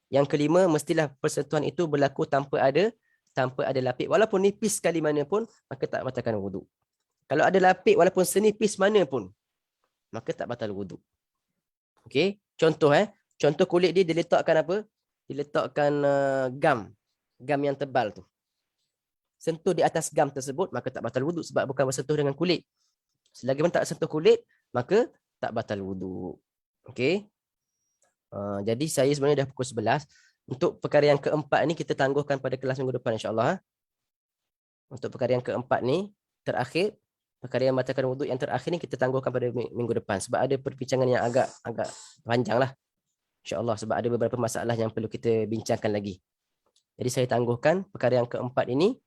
Yang kelima, mestilah persentuhan itu berlaku tanpa ada lapik. Walaupun nipis sekali mana pun, maka tak batalkan wuduk. Kalau ada lapik walaupun senipis mana pun, maka tak batal wuduk. Okey, contoh kulit dia diletakkan apa? Diletakkan gam yang tebal tu. Sentuh di atas gam tersebut, maka tak batal wuduk sebab bukan bersentuh dengan kulit. Selagi mana tak sentuh kulit, maka tak batal wuduk. Okey. Jadi saya sebenarnya dah pukul 11. Untuk perkara yang keempat ni kita tangguhkan pada kelas minggu depan insya-Allah. Untuk perkara yang keempat ni terakhir, perkara yang membatalkan wuduk yang terakhir ni kita tangguhkan pada minggu depan sebab ada perbincangan yang agak panjang lah. InsyaAllah sebab ada beberapa masalah yang perlu kita bincangkan lagi. Jadi saya tangguhkan perkara yang keempat ini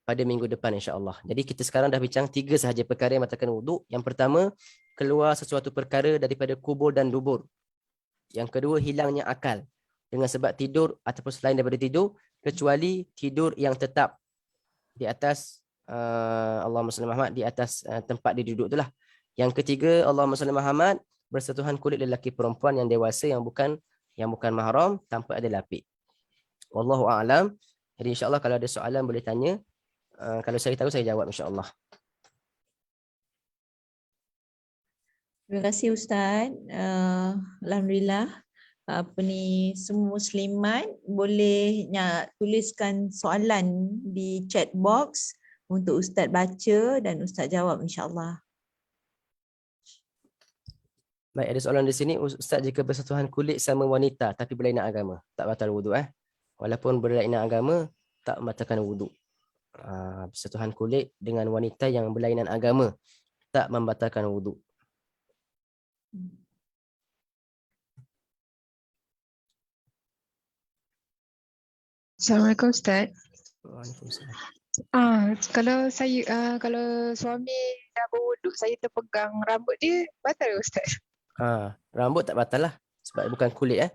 pada minggu depan insya-Allah. Jadi kita sekarang dah bincang 3 sahaja perkara yang membatalkan wuduk. Yang pertama, keluar sesuatu perkara daripada kubur dan dubur. Yang kedua, hilangnya akal dengan sebab tidur ataupun selain daripada tidur, kecuali tidur yang tetap di atas Allahumma salli Muhammad, di atas tempat dia duduk itulah. Yang ketiga, Allahumma salli Muhammad, bersentuhan kulit lelaki perempuan yang dewasa yang bukan mahram tanpa ada lapik. Wallahu a'lam. Jadi insya-Allah kalau ada soalan boleh tanya. Kalau saya tahu saya jawab insya-Allah. Terima kasih Ustaz. Alhamdulillah. Semua muslimat boleh tuliskan soalan di chat box untuk Ustaz baca dan Ustaz jawab insya-Allah. Baik, ada soalan di sini. Ustaz, jika bersentuhan kulit sama wanita tapi berlainan agama, tak batal wuduk Walaupun berlainan agama, tak membatalkan wuduk. Bersentuhan kulit dengan wanita yang berlainan agama, tak membatalkan wuduk. Assalamualaikum Ustaz. Waalaikumsalam. Kalau suami dah berwuduk, saya terpegang rambut dia, batal ke Ustaz? Rambut tak batal lah sebab bukan kulit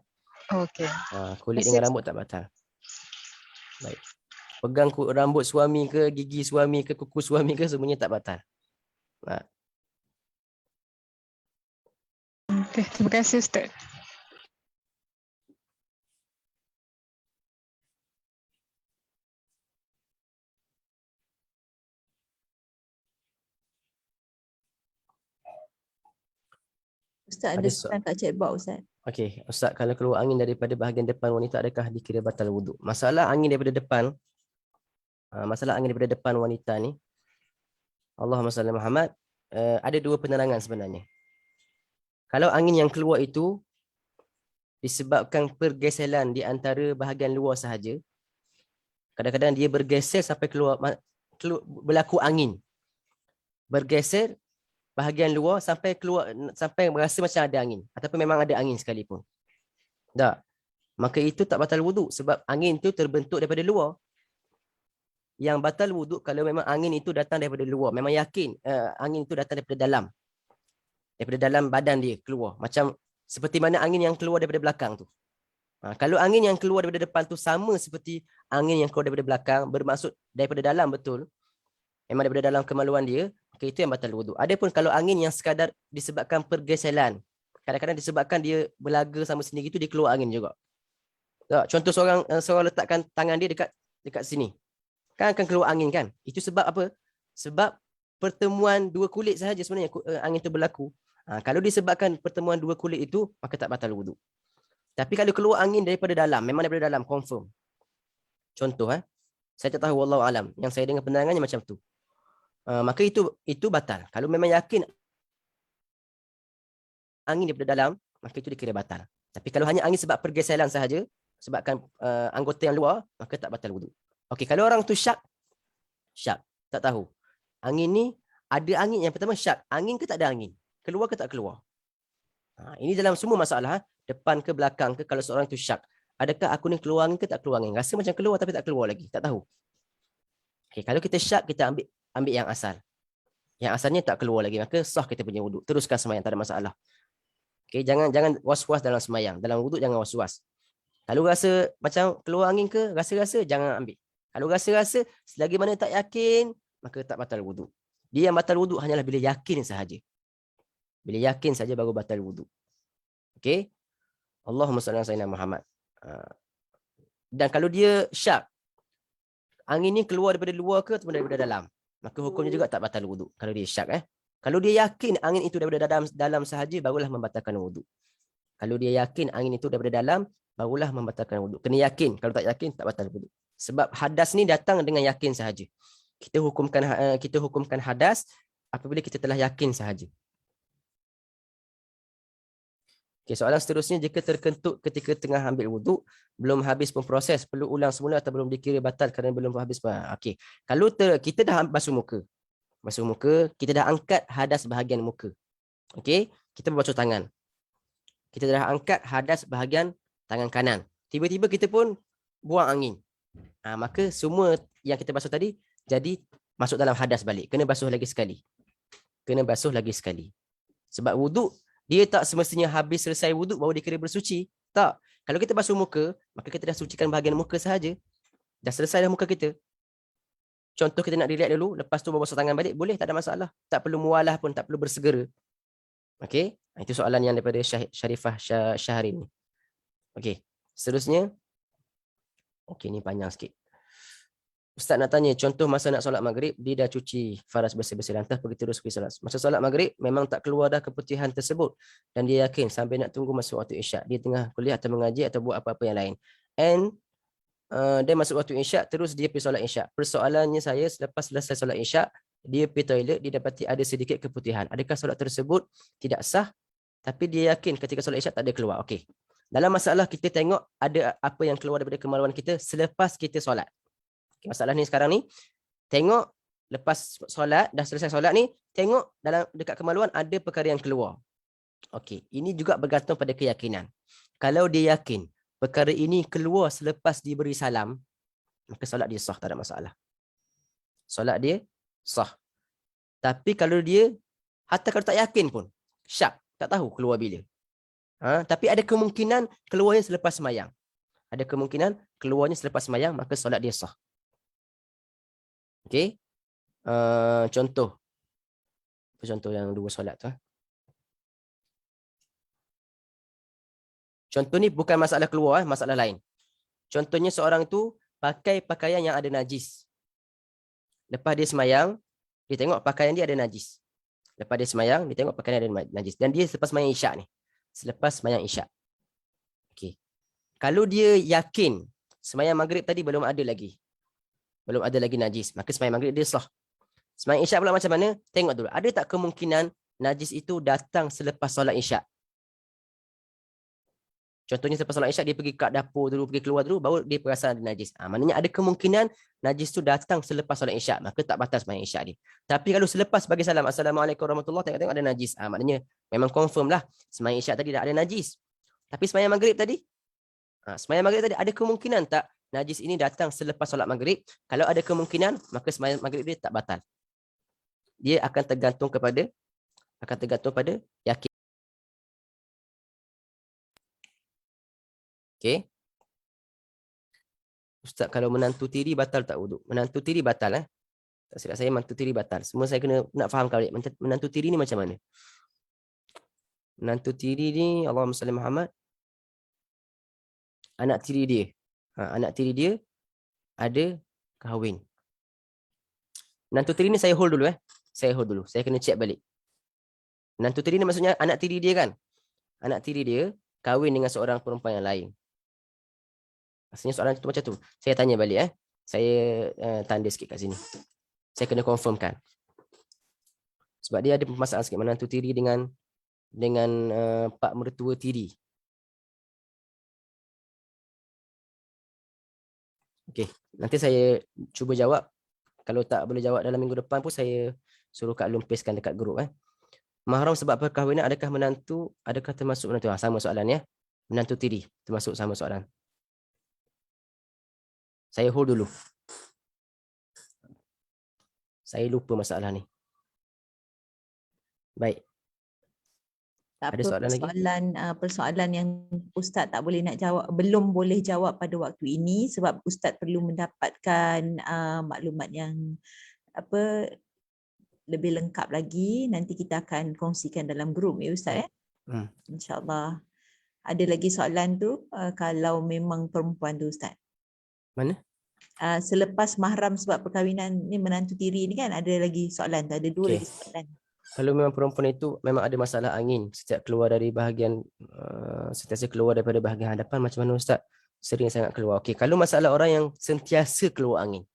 Okey. Kulit dengan rambut tak batal. Baik. Pegang rambut suami ke, gigi suami ke, kuku suami ke, semuanya tak batal. Okey, terima kasih Ustaz. Ustaz ada Ada soalan kat chat box Ustaz. Okey, Ustaz, kalau keluar angin daripada bahagian depan wanita adakah dikira batal wuduk? Masalah angin daripada depan, wanita ni, Allahumma salli Muhammad, ada dua penerangan sebenarnya. Kalau angin yang keluar itu disebabkan pergeseran di antara bahagian luar sahaja, kadang-kadang dia bergeser sampai berlaku angin. Bergeser bahagian luar sampai merasa macam ada angin ataupun memang ada angin sekalipun. Tak. Maka itu tak batal wuduk sebab angin itu terbentuk daripada luar. Yang batal wuduk kalau memang angin itu datang daripada luar, memang yakin angin itu datang daripada dalam badan dia keluar. Macam seperti mana angin yang keluar daripada belakang tu. Kalau angin yang keluar daripada depan tu sama seperti angin yang keluar daripada belakang, bermaksud daripada dalam betul, memang daripada dalam kemaluan dia, okay, itu yang batal wuduk. Adapun kalau angin yang sekadar disebabkan pergeseran, kadang-kadang disebabkan dia berlaga sama sendiri tu dia keluar angin juga. Tak, contoh seorang letakkan tangan dia dekat sini, kan akan keluar angin kan? Itu sebab apa? Sebab pertemuan dua kulit sahaja sebenarnya angin itu berlaku. Kalau disebabkan pertemuan dua kulit itu, maka tak batal wuduk. Tapi kalau keluar angin daripada dalam, memang daripada dalam, confirm. Contoh, saya tak tahu, wallahu alam. Yang saya dengar penerangannya macam tu. Maka itu batal. Kalau memang yakin angin daripada dalam, maka itu dikira batal. Tapi kalau hanya angin sebab pergeseran sahaja, sebabkan anggota yang luar, maka tak batal wuduk. Okey, kalau orang tu syak, tak tahu. Angin ni, ada angin, yang pertama syak, angin ke tak ada angin? Keluar ke tak keluar? Ini dalam semua masalah, depan ke belakang ke, kalau seorang tu syak, adakah aku ni keluar angin ke tak keluar angin? Rasa macam keluar tapi tak keluar lagi, tak tahu. Okey, kalau kita syak, kita ambil yang asal. Yang asalnya tak keluar lagi, maka sah kita punya wuduk. Teruskan sembahyang, tak ada masalah. Okey, jangan was-was dalam sembahyang. Dalam wuduk jangan was-was. Kalau rasa macam keluar angin ke, rasa-rasa, jangan ambil. Kalau rasa-rasa, selagi mana tak yakin, maka tak batal wuduk. Dia yang batal wuduk hanyalah bila yakin sahaja. Bila yakin saja baru batal wuduk. Okey? Allahumma salli ala sayyidina Muhammad. Dan kalau dia syak, angin ni keluar daripada luar ke atau daripada dalam, maka hukumnya juga tak batal wuduk. Kalau dia syak. Kalau dia yakin angin itu daripada dalam sahaja, barulah membatalkan wuduk. Kalau dia yakin angin itu daripada dalam, barulah membatalkan wuduk. Kena yakin. Kalau tak yakin, tak batal wuduk. Sebab hadas ni datang dengan yakin sahaja. Kita hukumkan hadas apabila kita telah yakin sahaja. Okay, soalan seterusnya, jika terkentut ketika tengah ambil wuduk, belum habis pun proses, perlu ulang semula atau belum dikira batal kerana belum habis pun. Okey. Kalau kita dah basuh muka, kita dah angkat hadas bahagian muka. Okey, kita berbasuh tangan. Kita dah angkat hadas bahagian tangan kanan. Tiba-tiba kita pun buang angin. Maka semua yang kita basuh tadi jadi masuk dalam hadas balik. Kena basuh lagi sekali. Sebab wuduk, dia tak semestinya habis selesai wuduk baru dikira bersuci. Tak. Kalau kita basuh muka, maka kita dah sucikan bahagian muka sahaja. Dah selesai dah muka kita. Contoh kita nak relax dulu, lepas tu basuh tangan balik, boleh, tak ada masalah. Tak perlu mualah pun, tak perlu bersegera. Okey, itu soalan yang daripada Syarifah Syahrin ni. Okey, seterusnya. Okey, ni panjang sikit. Ustaz nak tanya, contoh masa nak solat maghrib, dia dah cuci faras bersih-bersih, lantas pergi terus pergi solat. Masa solat maghrib, memang tak keluar dah keputihan tersebut. Dan dia yakin sampai nak tunggu masuk waktu isyak. Dia tengah kuliah atau mengaji atau buat apa-apa yang lain. And dia masuk waktu isyak, terus dia pergi solat isyak. Persoalannya saya, selepas selesai solat isyak, dia pergi toilet, dia dapati ada sedikit keputihan. Adakah solat tersebut tidak sah? Tapi dia yakin ketika solat isyak tak ada keluar. Okey. Dalam masalah kita tengok ada apa yang keluar daripada kemaluan kita selepas kita solat. Masalah ni sekarang ni, tengok lepas solat, dah selesai solat ni, tengok dekat kemaluan ada perkara yang keluar. Okey, ini juga bergantung pada keyakinan. Kalau dia yakin perkara ini keluar selepas diberi salam, maka solat dia sah, tak ada masalah. Solat dia sah. Tapi kalau dia, hatta kalau tak yakin pun, syak, tak tahu keluar bila. Tapi ada kemungkinan keluarnya selepas sembahyang. Maka solat dia sah. Okey. Contoh yang dua solat tu. Contoh ni bukan masalah keluar, masalah lain. Contohnya seorang tu pakai pakaian yang ada najis. Lepas dia sembahyang, dia tengok pakaian dia ada najis. Lepas dia semayang, dia tengok pakaian ada najis. Dan dia selepas semayang isyak ni. Selepas semayang isyak. Okey. Kalau dia yakin semayang maghrib tadi belum ada lagi. Belum ada lagi najis. Maka semayang maghrib dia sah. Semayang isyak pula macam mana? Tengok dulu. Ada tak kemungkinan najis itu datang selepas solat isyak? Contohnya selepas solat isyak dia pergi kat dapur dulu, pergi keluar dulu, baru dia perasan ada najis. Maknanya ada kemungkinan najis tu datang selepas solat isyak. Maka tak batal semayang isyak dia. Tapi kalau selepas bagi salam, Assalamualaikum warahmatullahi wabarakatuh, tengok ada najis. Maknanya memang confirm lah semayang isyak tadi dah ada najis. Tapi semayang maghrib tadi, semayang maghrib tadi ada kemungkinan tak najis ini datang selepas solat maghrib? Kalau ada kemungkinan, maka semayang maghrib dia tak batal. Dia akan tergantung pada yakin. Okey. Ustaz, kalau menantu tiri batal tak wuduk? Menantu tiri batal Tak silap saya menantu tiri batal. Semua saya kena nak faham balik. Menantu tiri ni macam mana? Menantu tiri ni, Allahumma salli Muhammad, anak tiri dia. Anak tiri dia ada kahwin. Menantu tiri ni saya hold dulu. Saya hold dulu. Saya kena check balik. Menantu tiri ni maksudnya anak tiri dia kan? Anak tiri dia kahwin dengan seorang perempuan yang lain. Maksudnya soalan itu macam tu. Saya tanya balik. Saya tanda sikit kat sini. Saya kena confirmkan. Sebab dia ada permasalahan sikit. Menantu tiri dengan pak mertua tiri. Okey. Nanti saya cuba jawab. Kalau tak boleh jawab dalam minggu depan pun saya suruh Kak lumpiskan dekat grup. Mahram sebab perkahwinan, adakah menantu, adakah termasuk menantu? Sama soalan ya. Menantu tiri termasuk, sama soalan. Saya hold dulu. Saya lupa masalah ni. Baik. Tak Ada apa, soalan lagi? persoalan yang Ustaz tak boleh nak jawab, belum boleh jawab pada waktu ini sebab Ustaz perlu mendapatkan maklumat yang lebih lengkap lagi. Nanti kita akan kongsikan dalam grup ya Ustaz. InsyaAllah. Ada lagi soalan tu kalau memang perempuan tu Ustaz. Mana? Selepas mahram sebab perkahwinan ni menantu tiri ni kan, ada lagi soalan tu, ada dua lagi soalan. Kalau memang perempuan itu memang ada masalah angin setiap keluar dari bahagian sentiasa keluar daripada bahagian hadapan, macam mana Ustaz? Sering sangat keluar. Okey, kalau masalah orang yang sentiasa keluar angin.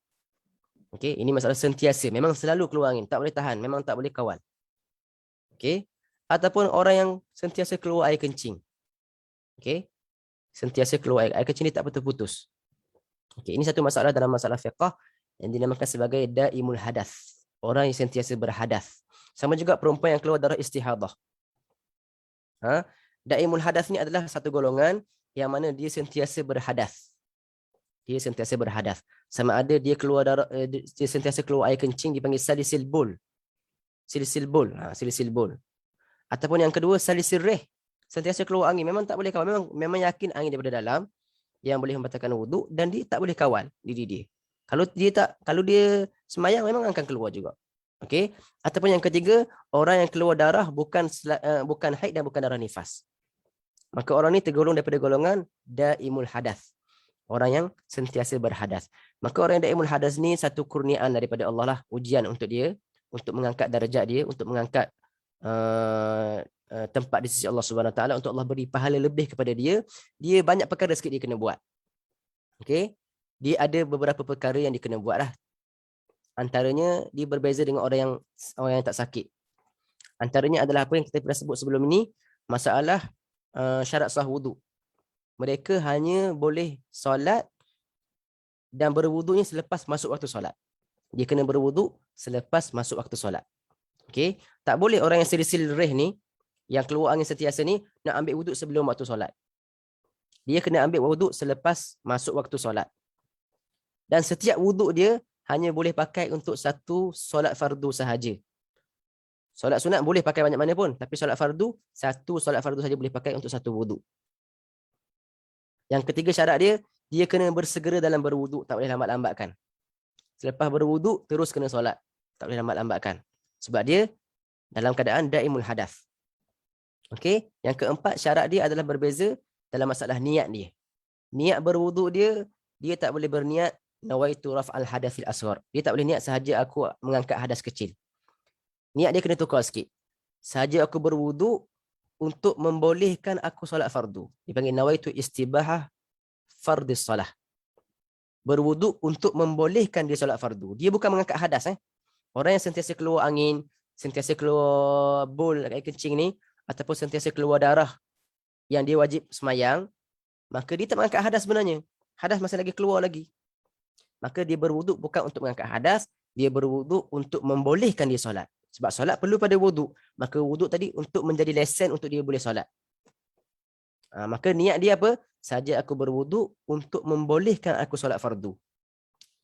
Okey, ini masalah sentiasa, memang selalu keluar angin, tak boleh tahan, memang tak boleh kawal. Okey, ataupun orang yang sentiasa keluar air kencing. Okey, sentiasa keluar air kencing dia tak putus-putus. Okey, ini satu masalah dalam masalah fiqh yang dinamakan sebagai daimul hadath. Orang yang sentiasa berhadath. Sama juga perempuan yang keluar darah istihadah. Daimul hadath ni adalah satu golongan yang mana dia sentiasa berhadath. Dia sentiasa berhadath. Sama ada dia keluar darah, dia sentiasa keluar air kencing, dipanggil salisil bul. Salisil bul. Salisil bul. Ataupun yang kedua salisil rih. Sentiasa keluar angin. Memang tak boleh kawal. Memang yakin angin daripada dalam yang boleh membatalkan wuduk dan dia tak boleh kawal diri dia. Kalau dia semayang memang akan keluar juga. Okey. Ataupun yang ketiga, orang yang keluar darah bukan haid dan bukan darah nifas. Maka orang ni tergolong daripada golongan daimul hadath. Orang yang sentiasa berhadas. Maka orang yang daimul hadas ni satu kurniaan daripada Allah lah, ujian untuk dia, untuk mengangkat darjat dia, untuk mengangkat tempat di sisi Allah Subhanahu Wa Taala, untuk Allah beri pahala lebih kepada dia. Dia banyak perkara sikit dia kena buat. Okey. Dia ada beberapa perkara yang dia kena buat lah. Antaranya dia berbeza dengan orang yang tak sakit. Antaranya adalah apa yang kita pernah sebut sebelum ini, masalah syarat sah wuduk. Mereka hanya boleh solat dan berwuduknya selepas masuk waktu solat. Dia kena berwuduk selepas masuk waktu solat. Okey, tak boleh orang yang silsil rih ni, yang keluar angin sentiasa ni, nak ambil wuduk sebelum waktu solat. Dia kena ambil wuduk selepas masuk waktu solat. Dan setiap wuduk dia hanya boleh pakai untuk satu solat fardu sahaja. Solat sunat boleh pakai banyak mana pun, tapi solat fardu, satu solat fardu saja boleh pakai untuk satu wuduk. Yang ketiga syarat dia kena bersegera dalam berwuduk, tak boleh lambat-lambatkan. Selepas berwuduk terus kena solat, tak boleh lambat-lambatkan. Sebab dia dalam keadaan daimul hadath. Okey, yang keempat syarat dia adalah berbeza dalam masalah niat dia. Niat berwuduk dia tak boleh berniat nawaitu raf'al hadathil asghar. Dia tak boleh niat sahaja aku mengangkat hadas kecil. Niat dia kena tukar sikit. Saja aku berwuduk untuk membolehkan aku solat fardu. Dipanggil nawaitu istibahah fardis salah. Berwuduk untuk membolehkan dia solat fardu. Dia bukan mengangkat hadas. Orang yang sentiasa keluar angin, sentiasa keluar bol air kencing ni, ataupun sentiasa keluar darah yang dia wajib semayang, maka dia tak mengangkat hadas sebenarnya. Hadas masih lagi keluar lagi. Maka dia berwuduk bukan untuk mengangkat hadas, dia berwuduk untuk membolehkan dia solat. Sebab solat perlu pada wuduk. Maka wuduk tadi untuk menjadi lesen untuk dia boleh solat. Maka niat dia apa? Saja aku berwuduk untuk membolehkan aku solat fardu.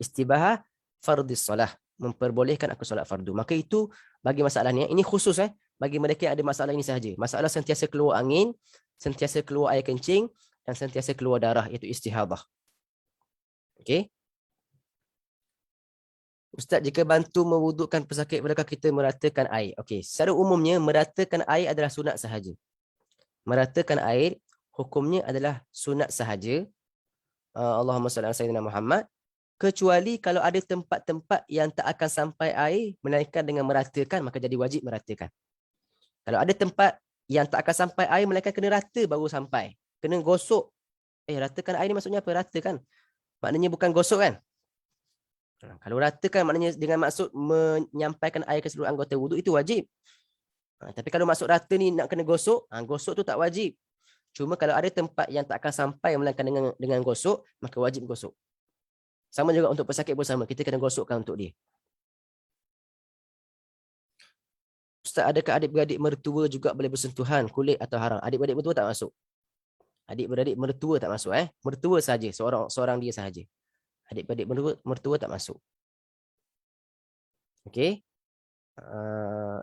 Istibahah fardis solah. Memperbolehkan aku solat fardu. Maka itu bagi masalah ni. Ini khusus bagi mereka yang ada masalah ini sahaja. Masalah sentiasa keluar angin, sentiasa keluar air kencing, dan sentiasa keluar darah, iaitu istihadah. Okey. Ustaz, jika bantu mewudukkan pesakit, adakah kita meratakan air? Okey, secara umumnya meratakan air adalah sunat sahaja. Meratakan air hukumnya adalah sunat sahaja. Allahumma salli ala sayyidina Muhammad. Kecuali kalau ada tempat-tempat yang tak akan sampai air melainkan dengan meratakan, maka jadi wajib meratakan. Kalau ada tempat yang tak akan sampai air melainkan kena rata baru sampai. Kena gosok. Ratakan air ni maksudnya apa? Ratakan. Maknanya bukan gosok kan? Kalau ratakan maknanya dengan maksud menyampaikan air ke seluruh anggota wuduk, itu wajib. Tapi kalau maksud rata ni nak kena gosok, gosok tu tak wajib. Cuma kalau ada tempat yang tak akan sampai melainkan dengan gosok, maka wajib gosok. Sama juga untuk pesakit pun sama, kita kena gosokkan untuk dia. Ustaz, adakah adik-beradik mertua juga boleh bersentuhan kulit atau haram? Adik-beradik mertua tak masuk. Adik-beradik mertua tak masuk. Mertua saja, seorang dia sahaja. Adik-beradik mertua tak masuk. Okey.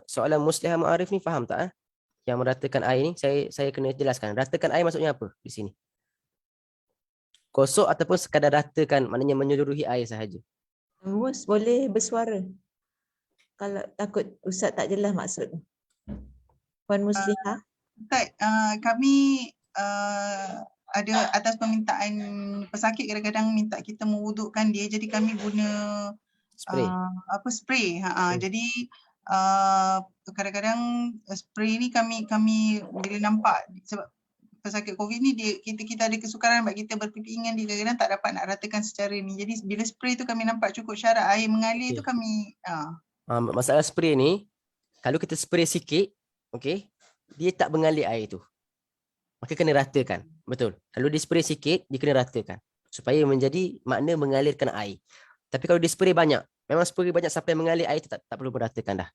Soalan Muslihah Mu'arif ni faham tak? Yang meratakan air ni, saya kena jelaskan. Ratakan air maksudnya apa di sini? Gosok ataupun sekadar ratakan, maknanya menyeluruhi air sahaja. Boleh bersuara. Kalau takut Ustaz tak jelas maksud. Puan Muslihah. Ustaz, kami ada atas permintaan pesakit kadang-kadang minta kita mewudukkan dia, jadi kami guna spray. Jadi kadang-kadang spray ni kami bila nampak, sebab pesakit COVID ni kita ada kesukaran sebab kita berpipi dengan dia, kadang-kadang tak dapat nak ratakan secara ni. Jadi bila spray tu kami nampak cukup syarat air mengalir tu kami masalah spray ni, kalau kita spray sikit, okey, dia tak mengalir air tu. Maka kena ratakan. Betul. Kalau dia spray sikit, dia kena ratakan supaya menjadi makna mengalirkan air. Tapi kalau dia spray banyak, memang spray banyak sampai mengalir air tu tak perlu meratakan dah.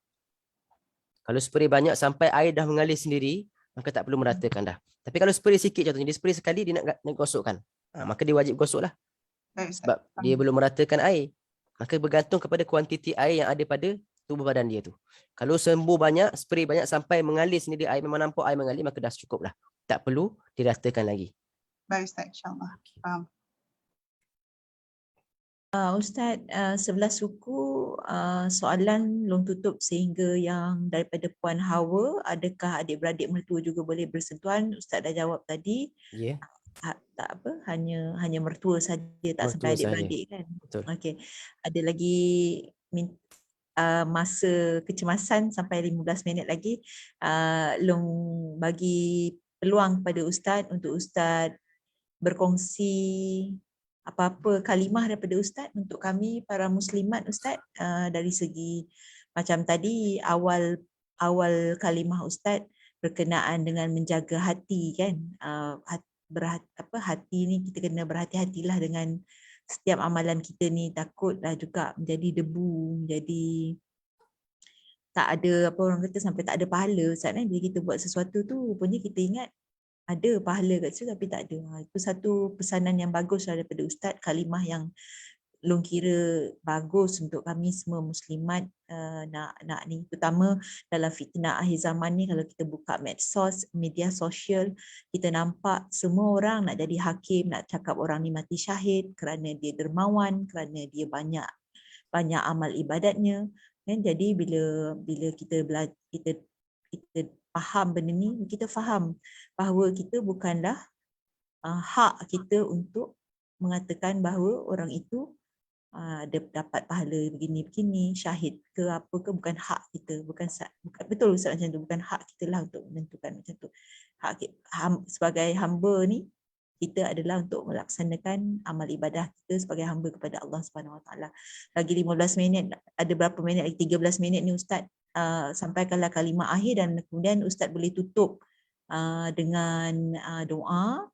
Kalau spray banyak sampai air dah mengalir sendiri, maka tak perlu meratakan dah. Tapi kalau spray sikit contohnya, dia spray sekali dia nak gosokkan, maka dia wajib gosok lah. Sebab dia belum meratakan air. Maka bergantung kepada kuantiti air yang ada pada tubuh badan dia tu. Kalau sembuh banyak, spray banyak sampai mengalir sendiri air, memang nampak air mengalir, maka dah cukup lah. Tak perlu diratakan lagi. Baik Ustaz, insyaAllah. Faham. Ustaz, sebelah suku soalan belum tutup sehingga yang daripada Puan Hawa, adakah adik-beradik mertua juga boleh bersentuhan? Ustaz dah jawab tadi. Ya. Tak apa, hanya mertua saja, tak Mertua sampai adik-beradik kan. Betul. Okey. Ada lagi masa kecemasan sampai 15 minit lagi. Long bagi peluang kepada Ustaz untuk Ustaz berkongsi apa-apa kalimah daripada Ustaz untuk kami para muslimat Ustaz, dari segi macam tadi awal kalimah Ustaz berkenaan dengan menjaga hati kan, hati ni kita kena berhati-hatilah dengan setiap amalan kita ni, takutlah juga menjadi debu, menjadi tak ada, apa orang kata, sampai tak ada pahala Ustaz kan. Bila kita buat sesuatu tu rupanya kita ingat ada pahala kat situ tapi tak ada. Itu satu pesanan yang bagus daripada Ustaz, kalimah yang long kira bagus untuk kami semua muslimat nak ni, terutama dalam fitnah akhir zaman ni. Kalau kita buka medsos, media sosial, kita nampak semua orang nak jadi hakim, nak cakap orang ni mati syahid kerana dia dermawan, kerana dia banyak amal ibadatnya kan. Jadi bila kita faham benda ni, kita faham bahawa kita bukanlah hak kita untuk mengatakan bahawa orang itu ada dapat pahala begini-begini, syahid ke apa ke, bukan hak kita, bukan betul Ustaz macam tu, bukan hak kita lah untuk menentukan macam tu. Hak sebagai hamba ni, kita adalah untuk melaksanakan amal ibadah kita sebagai hamba kepada Allah Subhanahu Wa Taala. Lagi 15 minit, ada berapa minit lagi? 13 minit ni Ustaz, sampaikanlah kalimah akhir dan kemudian Ustaz boleh tutup dengan doa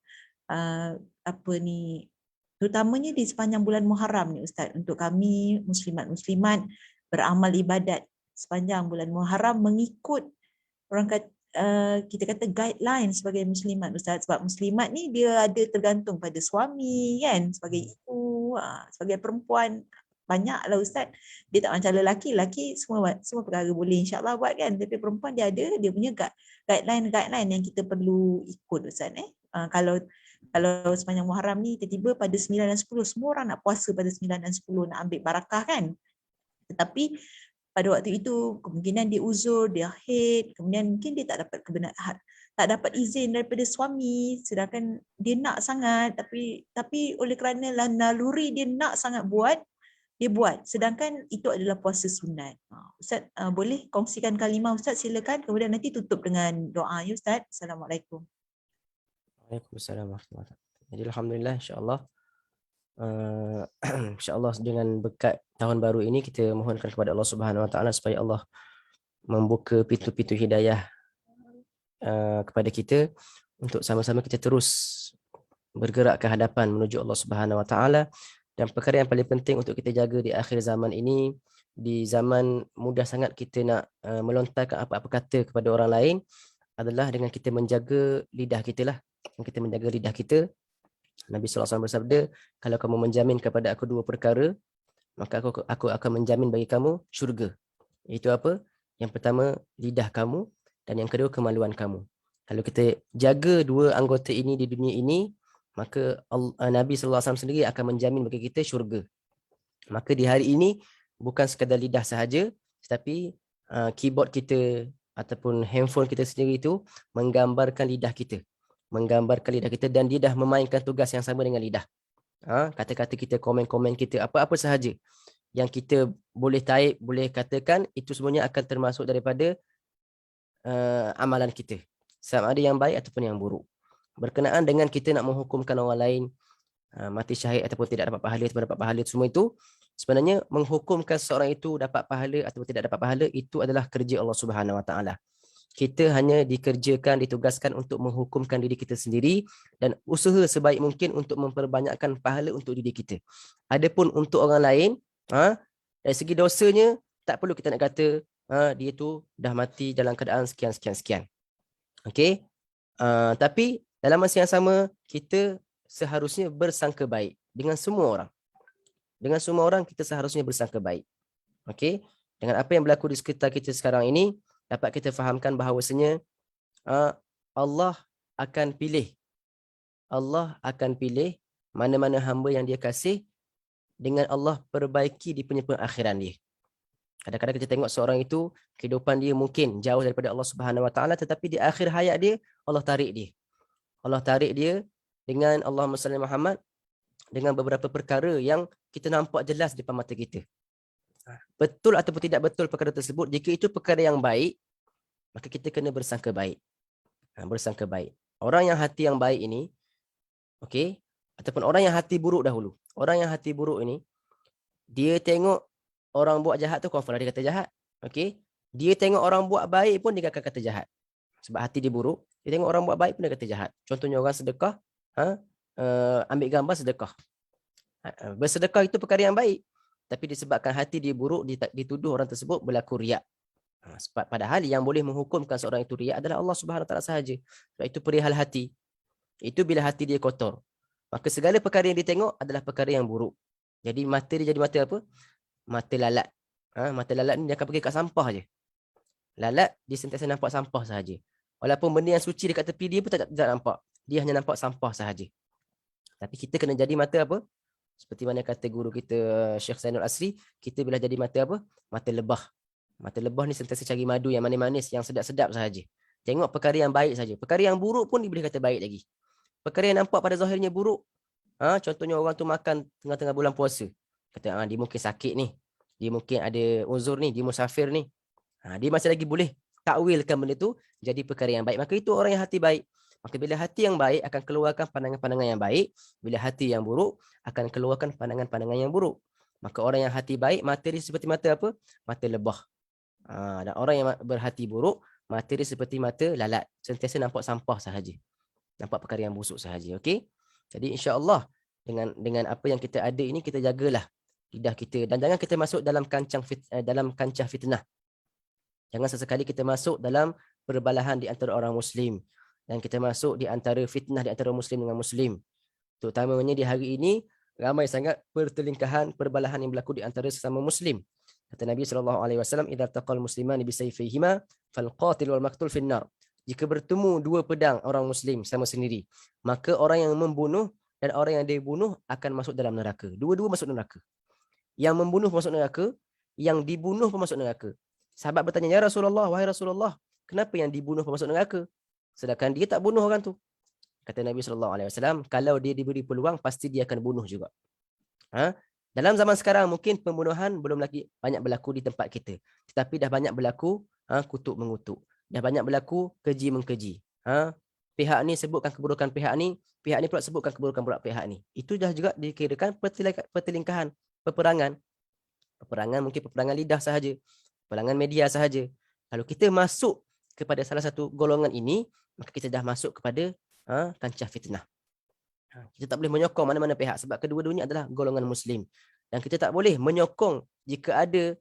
apa ni, terutamanya di sepanjang bulan Muharram ni Ustaz, untuk kami muslimat-muslimat beramal ibadat sepanjang bulan Muharram mengikut orang kata, kita kata guideline sebagai muslimat Ustaz, sebab muslimat ni dia ada tergantung pada suami kan, sebagai ibu, sebagai perempuan banyaklah Ustaz, dia tak macam lelaki semua perkara boleh insya-Allah buat kan, tapi perempuan dia ada dia punya guideline yang kita perlu ikut Ustaz. Kalau sepanjang Muharram ni tiba-tiba pada 9 dan 10 semua orang nak puasa pada 9 dan 10 nak ambil barakah kan. Tetapi pada waktu itu kemungkinan dia uzur, dia haid, kemudian mungkin dia tak dapat izin daripada suami, sedangkan dia nak sangat tapi oleh kerana naluri dia nak sangat buat, dia buat, sedangkan itu adalah puasa sunat. Ustaz boleh kongsikan kalimah Ustaz, silakan, kemudian nanti tutup dengan doa ya Ustaz. Assalamualaikum. Waalaikumsalam warahmatullahi wabarakatuh. Jadi alhamdulillah, insya-Allah insya-Allah dengan berkat tahun baru ini kita mohonkan kepada Allah Subhanahu Wa Taala supaya Allah membuka pintu-pintu hidayah kepada kita untuk sama-sama kita terus bergerak ke hadapan menuju Allah Subhanahu Wa Taala. Dan perkara yang paling penting untuk kita jaga di akhir zaman ini, di zaman mudah sangat kita nak melontarkan apa-apa kata kepada orang lain, adalah dengan kita menjaga lidah kita lah. Kita menjaga lidah kita. Nabi SAW bersabda, kalau kamu menjamin kepada aku dua perkara, maka aku akan menjamin bagi kamu syurga. Itu apa? Yang pertama, lidah kamu, dan yang kedua, kemaluan kamu. Kalau kita jaga dua anggota ini di dunia ini, maka Nabi SAW sendiri akan menjamin bagi kita syurga. Maka di hari ini, bukan sekadar lidah sahaja, tetapi keyboard kita ataupun handphone kita sendiri itu menggambarkan lidah kita. Dan dia dah memainkan tugas yang sama dengan lidah. Kata-kata kita, komen-komen kita, apa-apa sahaja yang kita boleh taib, boleh katakan, itu semuanya akan termasuk daripada amalan kita. Sama ada yang baik ataupun yang buruk. Berkenaan dengan kita nak menghukumkan orang lain mati syahid ataupun tidak dapat pahala, semua itu sebenarnya menghukumkan seorang itu dapat pahala ataupun tidak dapat pahala, itu adalah kerja Allah Subhanahu Wa Taala. Kita hanya ditugaskan untuk menghukumkan diri kita sendiri dan usaha sebaik mungkin untuk memperbanyakkan pahala untuk diri kita. Adapun untuk orang lain, dari segi dosanya, tak perlu kita nak kata dia tu dah mati dalam keadaan sekian. Okey? Tapi dalam masa yang sama, kita seharusnya bersangka baik dengan semua orang. Dengan semua orang kita seharusnya bersangka baik. Okey? Dengan apa yang berlaku di sekitar kita sekarang ini, dapat kita fahamkan bahawasanya Allah akan pilih mana-mana hamba yang dia kasih dengan Allah perbaiki di penyakhiran dia. Kadang-kadang kita tengok seorang itu kehidupan dia mungkin jauh daripada Allah Subhanahu Wa Taala, tetapi di akhir hayat dia Allah tarik dia dengan Allahumma salli Muhammad, dengan beberapa perkara yang kita nampak jelas di depan mata kita. Betul ataupun tidak betul perkara tersebut, jika itu perkara yang baik, maka kita kena bersangka baik. Bersangka baik. Orang yang hati yang baik ini, okey, ataupun orang yang hati buruk dahulu. Orang yang hati buruk ini, dia tengok orang buat jahat tu, confirm dia kata jahat. Okey. Dia tengok orang buat baik pun dia akan kata jahat. Sebab hati dia buruk, dia tengok orang buat baik pun dia kata jahat. Contohnya orang sedekah, ambil gambar sedekah. Bersedekah itu perkara yang baik. Tapi disebabkan hati dia buruk, dituduh orang tersebut berlaku riak. Padahal yang boleh menghukumkan seorang itu riak adalah Allah Subhanahu Wa Taala sahaja. Sebab itu perihal hati. Itu bila hati dia kotor. Maka segala perkara yang dia tengok adalah perkara yang buruk. Jadi mata dia jadi mata apa? Mata lalat. Mata lalat ni dia akan pergi kat sampah je. Lalat dia sentiasa nampak sampah sahaja. Walaupun benda yang suci dekat tepi dia pun tak nampak. Dia hanya nampak sampah sahaja. Tapi kita kena jadi mata apa? Seperti mana kata guru kita Syekh Zainul Asri, kita bila jadi mata apa? Mata lebah. Mata lebah ni sentiasa cari madu yang manis-manis, yang sedap-sedap sahaja. Tengok perkara yang baik saja. Perkara yang buruk pun dia boleh kata baik lagi. Perkara yang nampak pada zahirnya buruk, contohnya orang tu makan tengah-tengah bulan puasa. Kata dia mungkin sakit ni, dia mungkin ada uzur ni, dia musafir ni. Dia masih lagi boleh takwilkan benda tu jadi perkara yang baik. Maka itu orang yang hati baik. Maka bila hati yang baik akan keluarkan pandangan-pandangan yang baik, bila hati yang buruk akan keluarkan pandangan-pandangan yang buruk. Maka orang yang hati baik, mata dia seperti mata apa? Mata lebah. Dan orang yang berhati buruk, mata dia seperti mata lalat, sentiasa nampak sampah sahaja, nampak perkara yang busuk sahaja. Okey, jadi insya-Allah dengan apa yang kita ada ini, kita jagalah lidah kita dan jangan kita masuk dalam kancah fitnah. Jangan sesekali kita masuk dalam perbalahan di antara orang Muslim dan kita masuk di antara fitnah di antara Muslim dengan Muslim. Terutamanya di hari ini ramai sangat pertelingkahan, perbalahan yang berlaku di antara sesama Muslim. Kata Nabi SAW, "Idza taqal muslimani bisayfihima falqatil wal maqtul finnar." Jika bertemu dua pedang orang Muslim sama sendiri, maka orang yang membunuh dan orang yang dibunuh akan masuk dalam neraka. Dua-dua masuk neraka. Yang membunuh masuk neraka, yang dibunuh pun masuk neraka. Sahabat bertanya, "Ya Rasulullah, wahai Rasulullah, kenapa yang dibunuh pun masuk neraka? Sedangkan dia tak bunuh orang tu." Kata Nabi SAW, kalau dia diberi peluang, pasti dia akan bunuh juga. Dalam zaman sekarang, mungkin pembunuhan belum lagi banyak berlaku di tempat kita. Tetapi dah banyak berlaku kutuk mengutuk. Dah banyak berlaku keji mengkeji. Pihak ni sebutkan keburukan pihak ni pula sebutkan keburukan pihak ni. Itu dah juga dikirakan pertelingkahan, peperangan. Peperangan mungkin peperangan lidah sahaja, peperangan media sahaja. Kalau kita masuk kepada salah satu golongan ini, maka kita dah masuk kepada kancah fitnah. Kita tak boleh menyokong mana-mana pihak sebab kedua-duanya adalah golongan Muslim. Dan kita tak boleh menyokong jika ada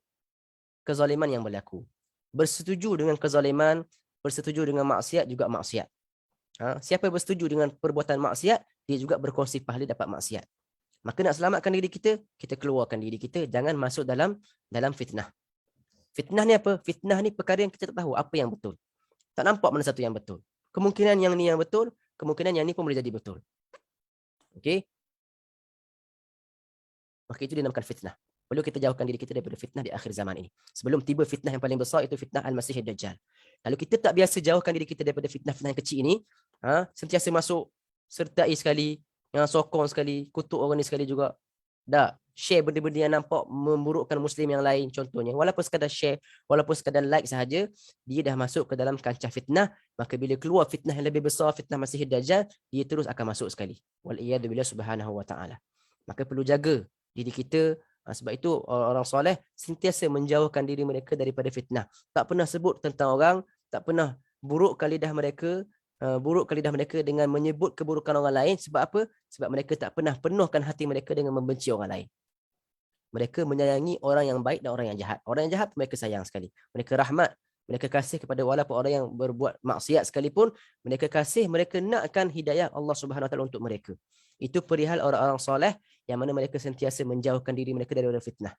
kezaliman yang berlaku. Bersetuju dengan kezaliman, bersetuju dengan maksiat juga maksiat. Siapa bersetuju dengan perbuatan maksiat, dia juga berkongsi pahala dapat maksiat. Maka nak selamatkan diri kita, kita keluarkan diri kita, jangan masuk dalam fitnah. Fitnah ni apa? Fitnah ni perkara yang kita tak tahu apa yang betul. Tak nampak mana satu yang betul. Kemungkinan yang ni yang betul, kemungkinan yang ni pun boleh jadi betul. Okey. Maka itu dinamakan fitnah. Perlu kita jauhkan diri kita daripada fitnah di akhir zaman ini. Sebelum tiba fitnah yang paling besar, itu fitnah Al-Masih Ad-Dajjal. Kalau kita tak biasa jauhkan diri kita daripada fitnah-fitnah yang kecil ini, sentiasa masuk, sertai sekali, sokong sekali, kutuk orang ni sekali juga. Share benda-benda yang nampak memburukkan Muslim yang lain contohnya. Walaupun sekadar share, walaupun sekadar like sahaja, dia dah masuk ke dalam kancah fitnah. Maka bila keluar fitnah yang lebih besar, fitnah Masih Ad-Dajjal, dia terus akan masuk sekali. Wal-iyadu billah subhanahu wa ta'ala. Maka perlu jaga diri kita. Sebab itu orang soleh sentiasa menjauhkan diri mereka daripada fitnah. Tak pernah sebut tentang orang, tak pernah burukkan lidah mereka dengan menyebut keburukan orang lain. Sebab apa? Sebab mereka tak pernah penuhkan hati mereka dengan membenci orang lain. Mereka menyayangi orang yang baik dan orang yang jahat. Orang yang jahat mereka sayang sekali. Mereka rahmat, mereka kasih kepada walaupun orang yang berbuat maksiat sekalipun, mereka kasih, mereka nakkan hidayah Allah Subhanahu Wa Taala untuk mereka. Itu perihal orang-orang soleh yang mana mereka sentiasa menjauhkan diri mereka daripada fitnah.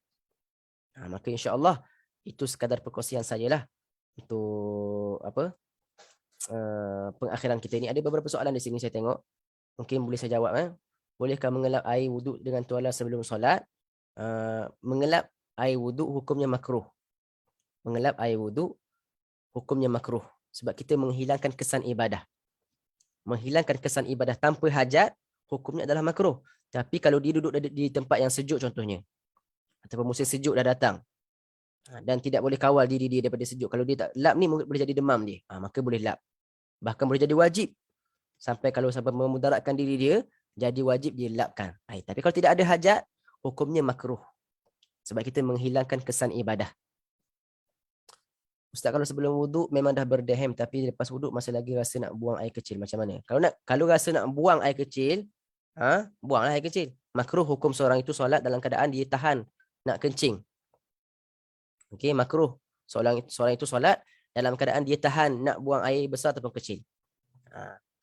Maka insya-Allah itu sekadar perkongsian sajalah untuk pengakhiran kita ini. Ada beberapa soalan di sini saya tengok. Mungkin boleh saya jawab. Bolehkah mengelap air wuduk dengan tuala sebelum solat? Mengelap air wuduk hukumnya makruh. Mengelap air wuduk hukumnya makruh. Sebab kita menghilangkan kesan ibadah. Menghilangkan kesan ibadah tanpa hajat, hukumnya adalah makruh. Tapi kalau dia duduk di tempat yang sejuk contohnya, ataupun musim sejuk dah datang, dan tidak boleh kawal diri dia daripada sejuk. Kalau dia tak lap ni boleh jadi demam dia. Maka boleh lap. Bahkan boleh jadi wajib. Sampai memudaratkan diri dia, jadi wajib dia lapkan. Tapi kalau tidak ada hajat, hukumnya makruh. Sebab kita menghilangkan kesan ibadah. Ustaz, kalau sebelum wuduk memang dah berdehem, tapi lepas wuduk masih lagi rasa nak buang air kecil, macam mana? Kalau rasa nak buang air kecil, buanglah air kecil. Makruh hukum seorang itu solat dalam keadaan dia tahan nak kencing. Okey, makruh seorang itu solat dalam keadaan dia tahan nak buang air besar ataupun kecil.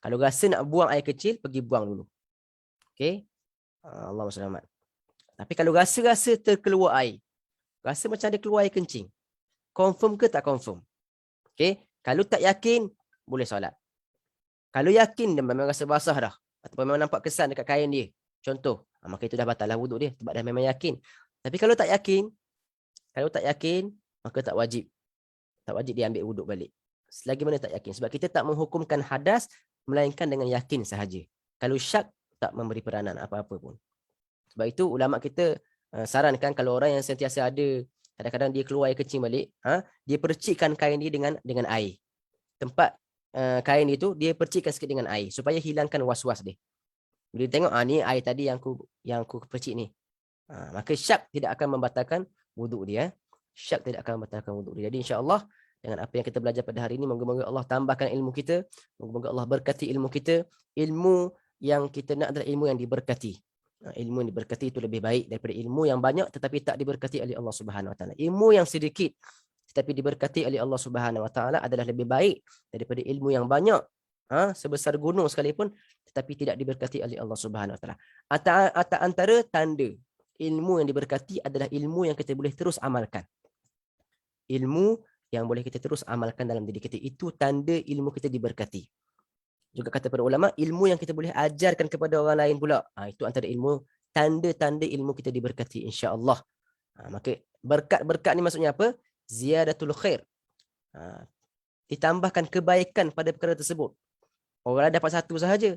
Kalau rasa nak buang air kecil, pergi buang dulu. Okey. Allahumma selamat. Tapi kalau rasa-rasa terkeluar air, rasa macam ada keluar air kencing, confirm ke tak confirm? Okey, kalau tak yakin, boleh solat. Kalau yakin dia memang rasa basah dah, ataupun memang nampak kesan dekat kain dia, contoh, maka itu dah batal lah wuduk dia sebab dah memang yakin. Tapi kalau tak yakin, maka tak wajib. Tak wajib dia ambil wuduk balik. Selagi mana tak yakin. Sebab kita tak menghukumkan hadas, melainkan dengan yakin sahaja. Kalau syak, tak memberi peranan apa-apa pun. Sebab itu ulama kita sarankan kalau orang yang sentiasa ada, kadang-kadang dia keluar air kencing balik, dia percikkan kain dia dengan air. Tempat kain itu dia percikkan sikit dengan air supaya hilangkan was-was dia. Bila dia tengok ni air tadi yang aku percik ni. Maka syak tidak akan membatalkan wuduk dia. Syak tidak akan membatalkan wuduk dia. Jadi insya-Allah dengan apa yang kita belajar pada hari ini, moga-moga Allah tambahkan ilmu kita, moga-moga Allah berkati ilmu kita. Ilmu yang kita nak adalah ilmu yang diberkati. Ilmu yang diberkati itu lebih baik daripada ilmu yang banyak tetapi tak diberkati oleh Allah Subhanahu Wa Taala. Ilmu yang sedikit tetapi diberkati oleh Allah Subhanahu Wa Taala adalah lebih baik daripada ilmu yang banyak sebesar gunung sekalipun tetapi tidak diberkati oleh Allah Subhanahu Wa Taala. Antara tanda ilmu yang diberkati adalah ilmu yang kita boleh terus amalkan. Ilmu yang boleh kita terus amalkan dalam diri kita, itu tanda ilmu kita diberkati. Juga kata para ulama, ilmu yang kita boleh ajarkan kepada orang lain pula, itu antara ilmu, tanda-tanda ilmu kita diberkati insya-Allah. Maka berkat-berkat ni maksudnya apa? Ziyadatul khair. Ditambahkan kebaikan pada perkara tersebut. Orang dapat satu sahaja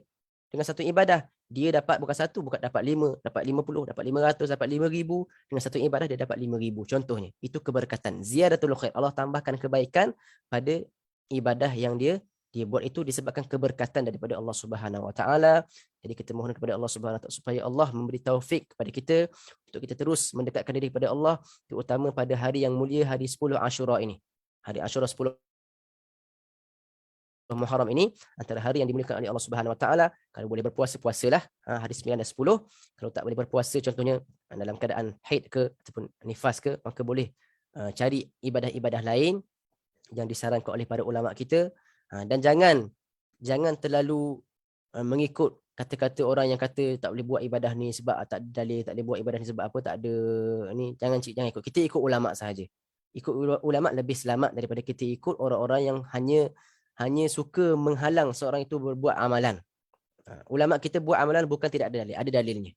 dengan satu ibadah, dia dapat bukan satu, bukan dapat 5, dapat 50, dapat 500, dapat 5,000. Dengan satu ibadah dia dapat 5,000. Contohnya, itu keberkatan. Ziyadatul khair. Allah tambahkan kebaikan pada ibadah yang dia buat, itu disebabkan keberkatan daripada Allah Subhanahu Wa Taala. Jadi kita mohon kepada Allah Subhanahu Wa Taala supaya Allah memberi taufik kepada kita untuk kita terus mendekatkan diri kepada Allah, terutama pada hari yang mulia, hari 10 Ashura ini. Hari Ashura 10 Muharram ini antara hari yang dimuliakan oleh Allah Subhanahu Wa Taala. Kalau boleh berpuasa, puasalah hari 9 dan 10. Kalau tak boleh berpuasa, contohnya dalam keadaan haid ke ataupun nifas ke, maka boleh cari ibadah-ibadah lain yang disarankan oleh para ulama kita. Dan jangan terlalu mengikut kata-kata orang yang kata tak boleh buat ibadah ni sebab tak ada dalil, tak boleh buat ibadah ni sebab apa, tak ada ni. Jangan ikut. Kita ikut ulama sahaja. Ikut ulama lebih selamat daripada kita ikut orang-orang yang hanya suka menghalang seorang itu berbuat amalan. Ulama kita buat amalan bukan tidak ada dalil, ada dalilnya.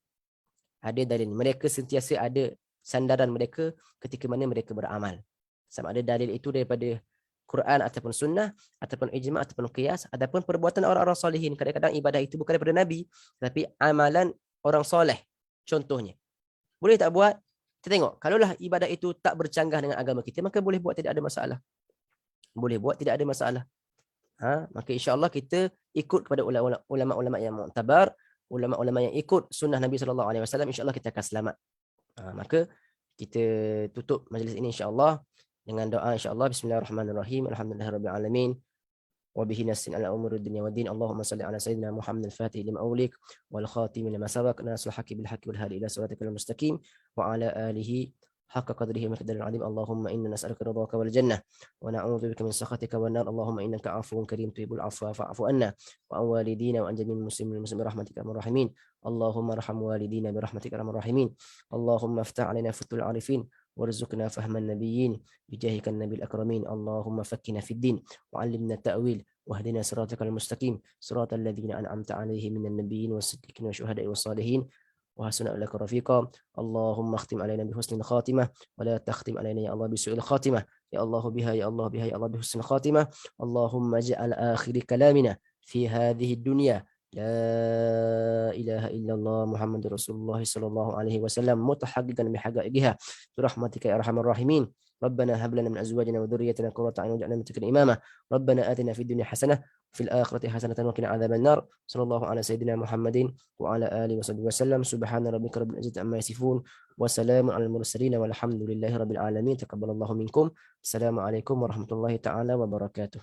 Ada dalilnya. Mereka sentiasa ada sandaran mereka ketika mana mereka beramal. Sama ada dalil itu daripada Quran ataupun sunnah ataupun ijma' ataupun qiyas ataupun perbuatan orang-orang solehin. Kadang-kadang ibadah itu bukan daripada Nabi tapi amalan orang soleh. Contohnya, boleh tak buat? Kita tengok, kalaulah ibadah itu tak bercanggah dengan agama kita, maka boleh buat, tidak ada masalah. Boleh buat, tidak ada masalah. Maka insya-Allah kita ikut kepada ulama-ulama yang mu'tabar, ulama-ulama yang ikut sunnah Nabi SAW, insya-Allah kita akan selamat. Maka kita tutup majlis ini insya-Allah dengan doa insya-Allah. Bismillahirrahmanirrahim. Alhamdulillahirabbil alamin. Wa bihi nasta'in ala umuri dunya waddin. Allahumma shalli ala sayyidina Muhammadil fatih lima ulik wal khatim lima sabaq nasrul haqqi bil haqqi wal hadi ila siratikal mustaqim wa ala alihi haqqa qadrihi wa miqdaril azim. Allahumma inna nas'aluka ridhaka wal jannah wa na'udzu bika min sakhatika wan nar. Allahumma innaka 'afuwun karim tuhibbul 'afwa fa'fu anna wa an walidina wa an jami'il muslimin bi rahmatika arhamar rahimin. Allahumma arham walidina bi rahmatika arhamar rahimin. Allahumma iftah 'alaina futul 'arifin warzuqna fahman nabiyyin bijahikan nabil akramin. Allahumma fakkina fid din wa 'allimna ta'wil wahdina siratal mustaqim siratal ladzina an'amta 'alaihim minan nabiyyin was-siddiqin wasyuhada'i was-salihin wa hasuna ulaika rafiqa. Allahumma khtim 'alaina bi husnil khatimah wa la takhtim 'alaina ya Allah bi su'il khatimah. Ya Allah biha ya Allah biha ya Allah bi husnil khatimah. Allahumma ij'al akhir kalamina fi hadhihi dunya La ilaha illallah Muhammadur Rasulullah sallallahu alaihi wasallam mutahaqqiqan bihaqaiqiha birahmatika ya arhamar rahimin. Rabbana hab lana min azwajina wa dhurriyyatina qurrata a'yun waj'alna lil muttaqina imama. Rabbana atina fid dunya hasanah wa fil akhirati hasanatan wa qina adzaban nar. Sallallahu ala sayyidina Muhammadin wa ala alihi washabbihi wasallam. Subhana rabbika rabbil izzati amma yasifun wa salamun alal mursalin walhamdulillahi rabbil alamin. Taqabbalallahu minkum. Assalamualaikum warahmatullahi taala wabarakatuh.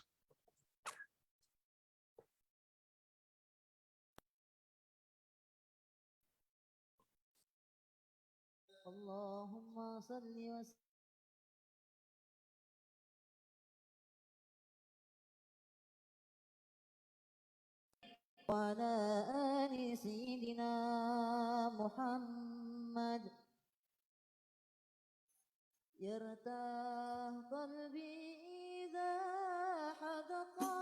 Allahumma salli wa ala ali sayyidina Muhammad. Yartah qalbi idha hadaqa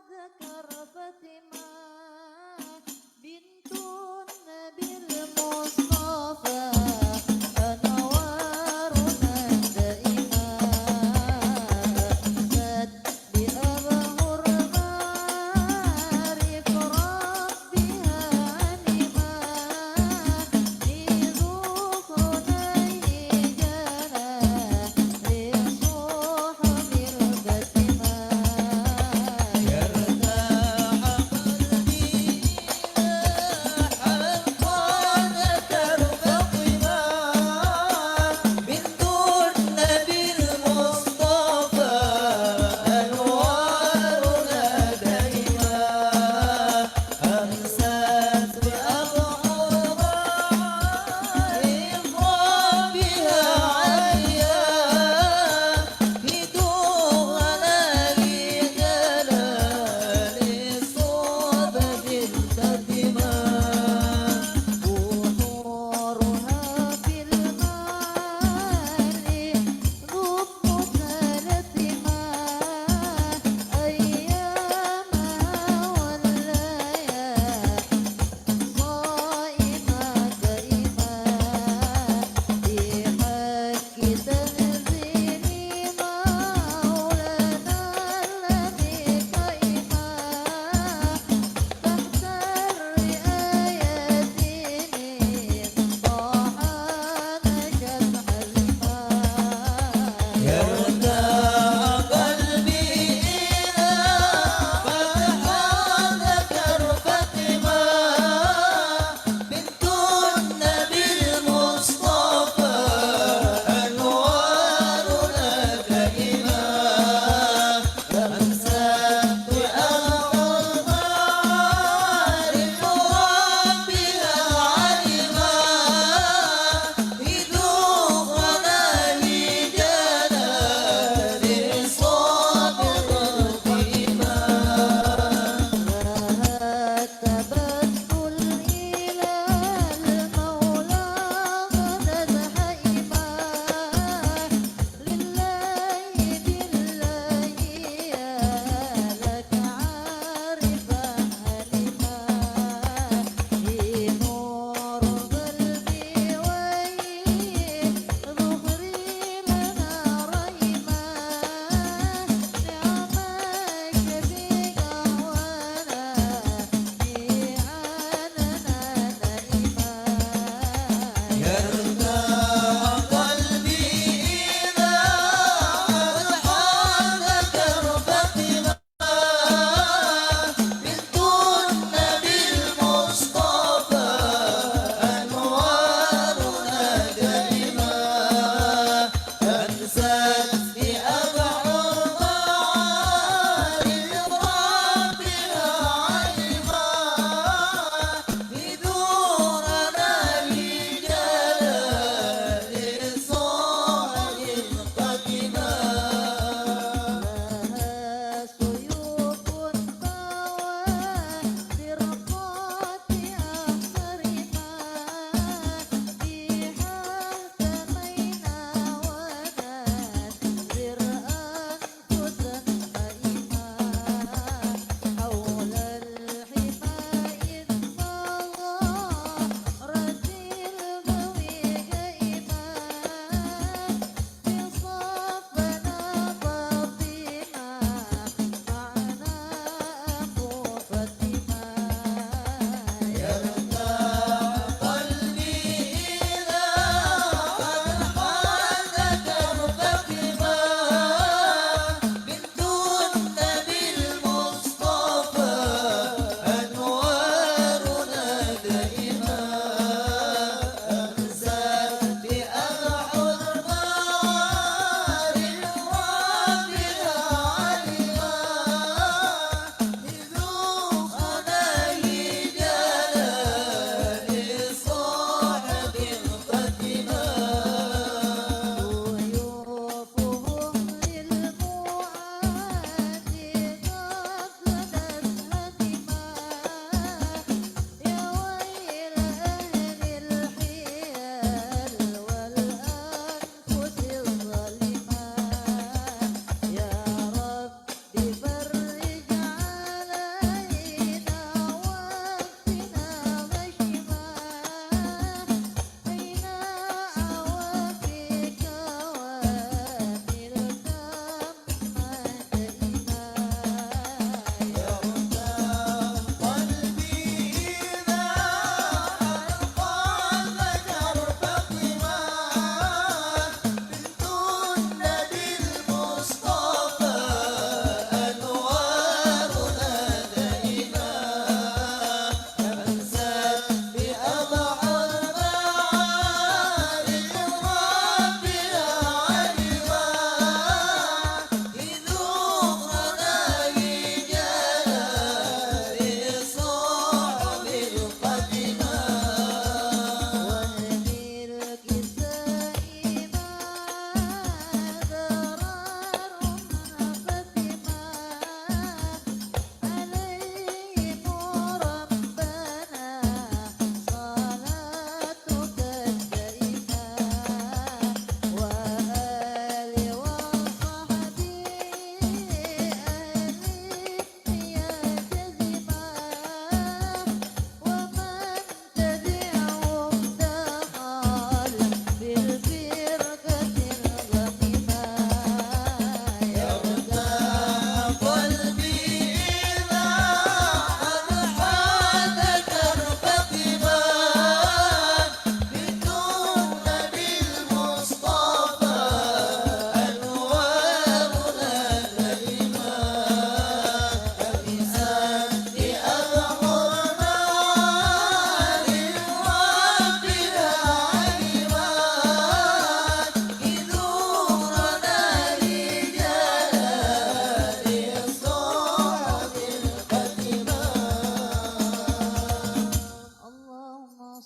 dzakar Fatima bintun nabil Mustafa.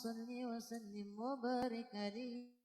صل وسلم وبارك عليه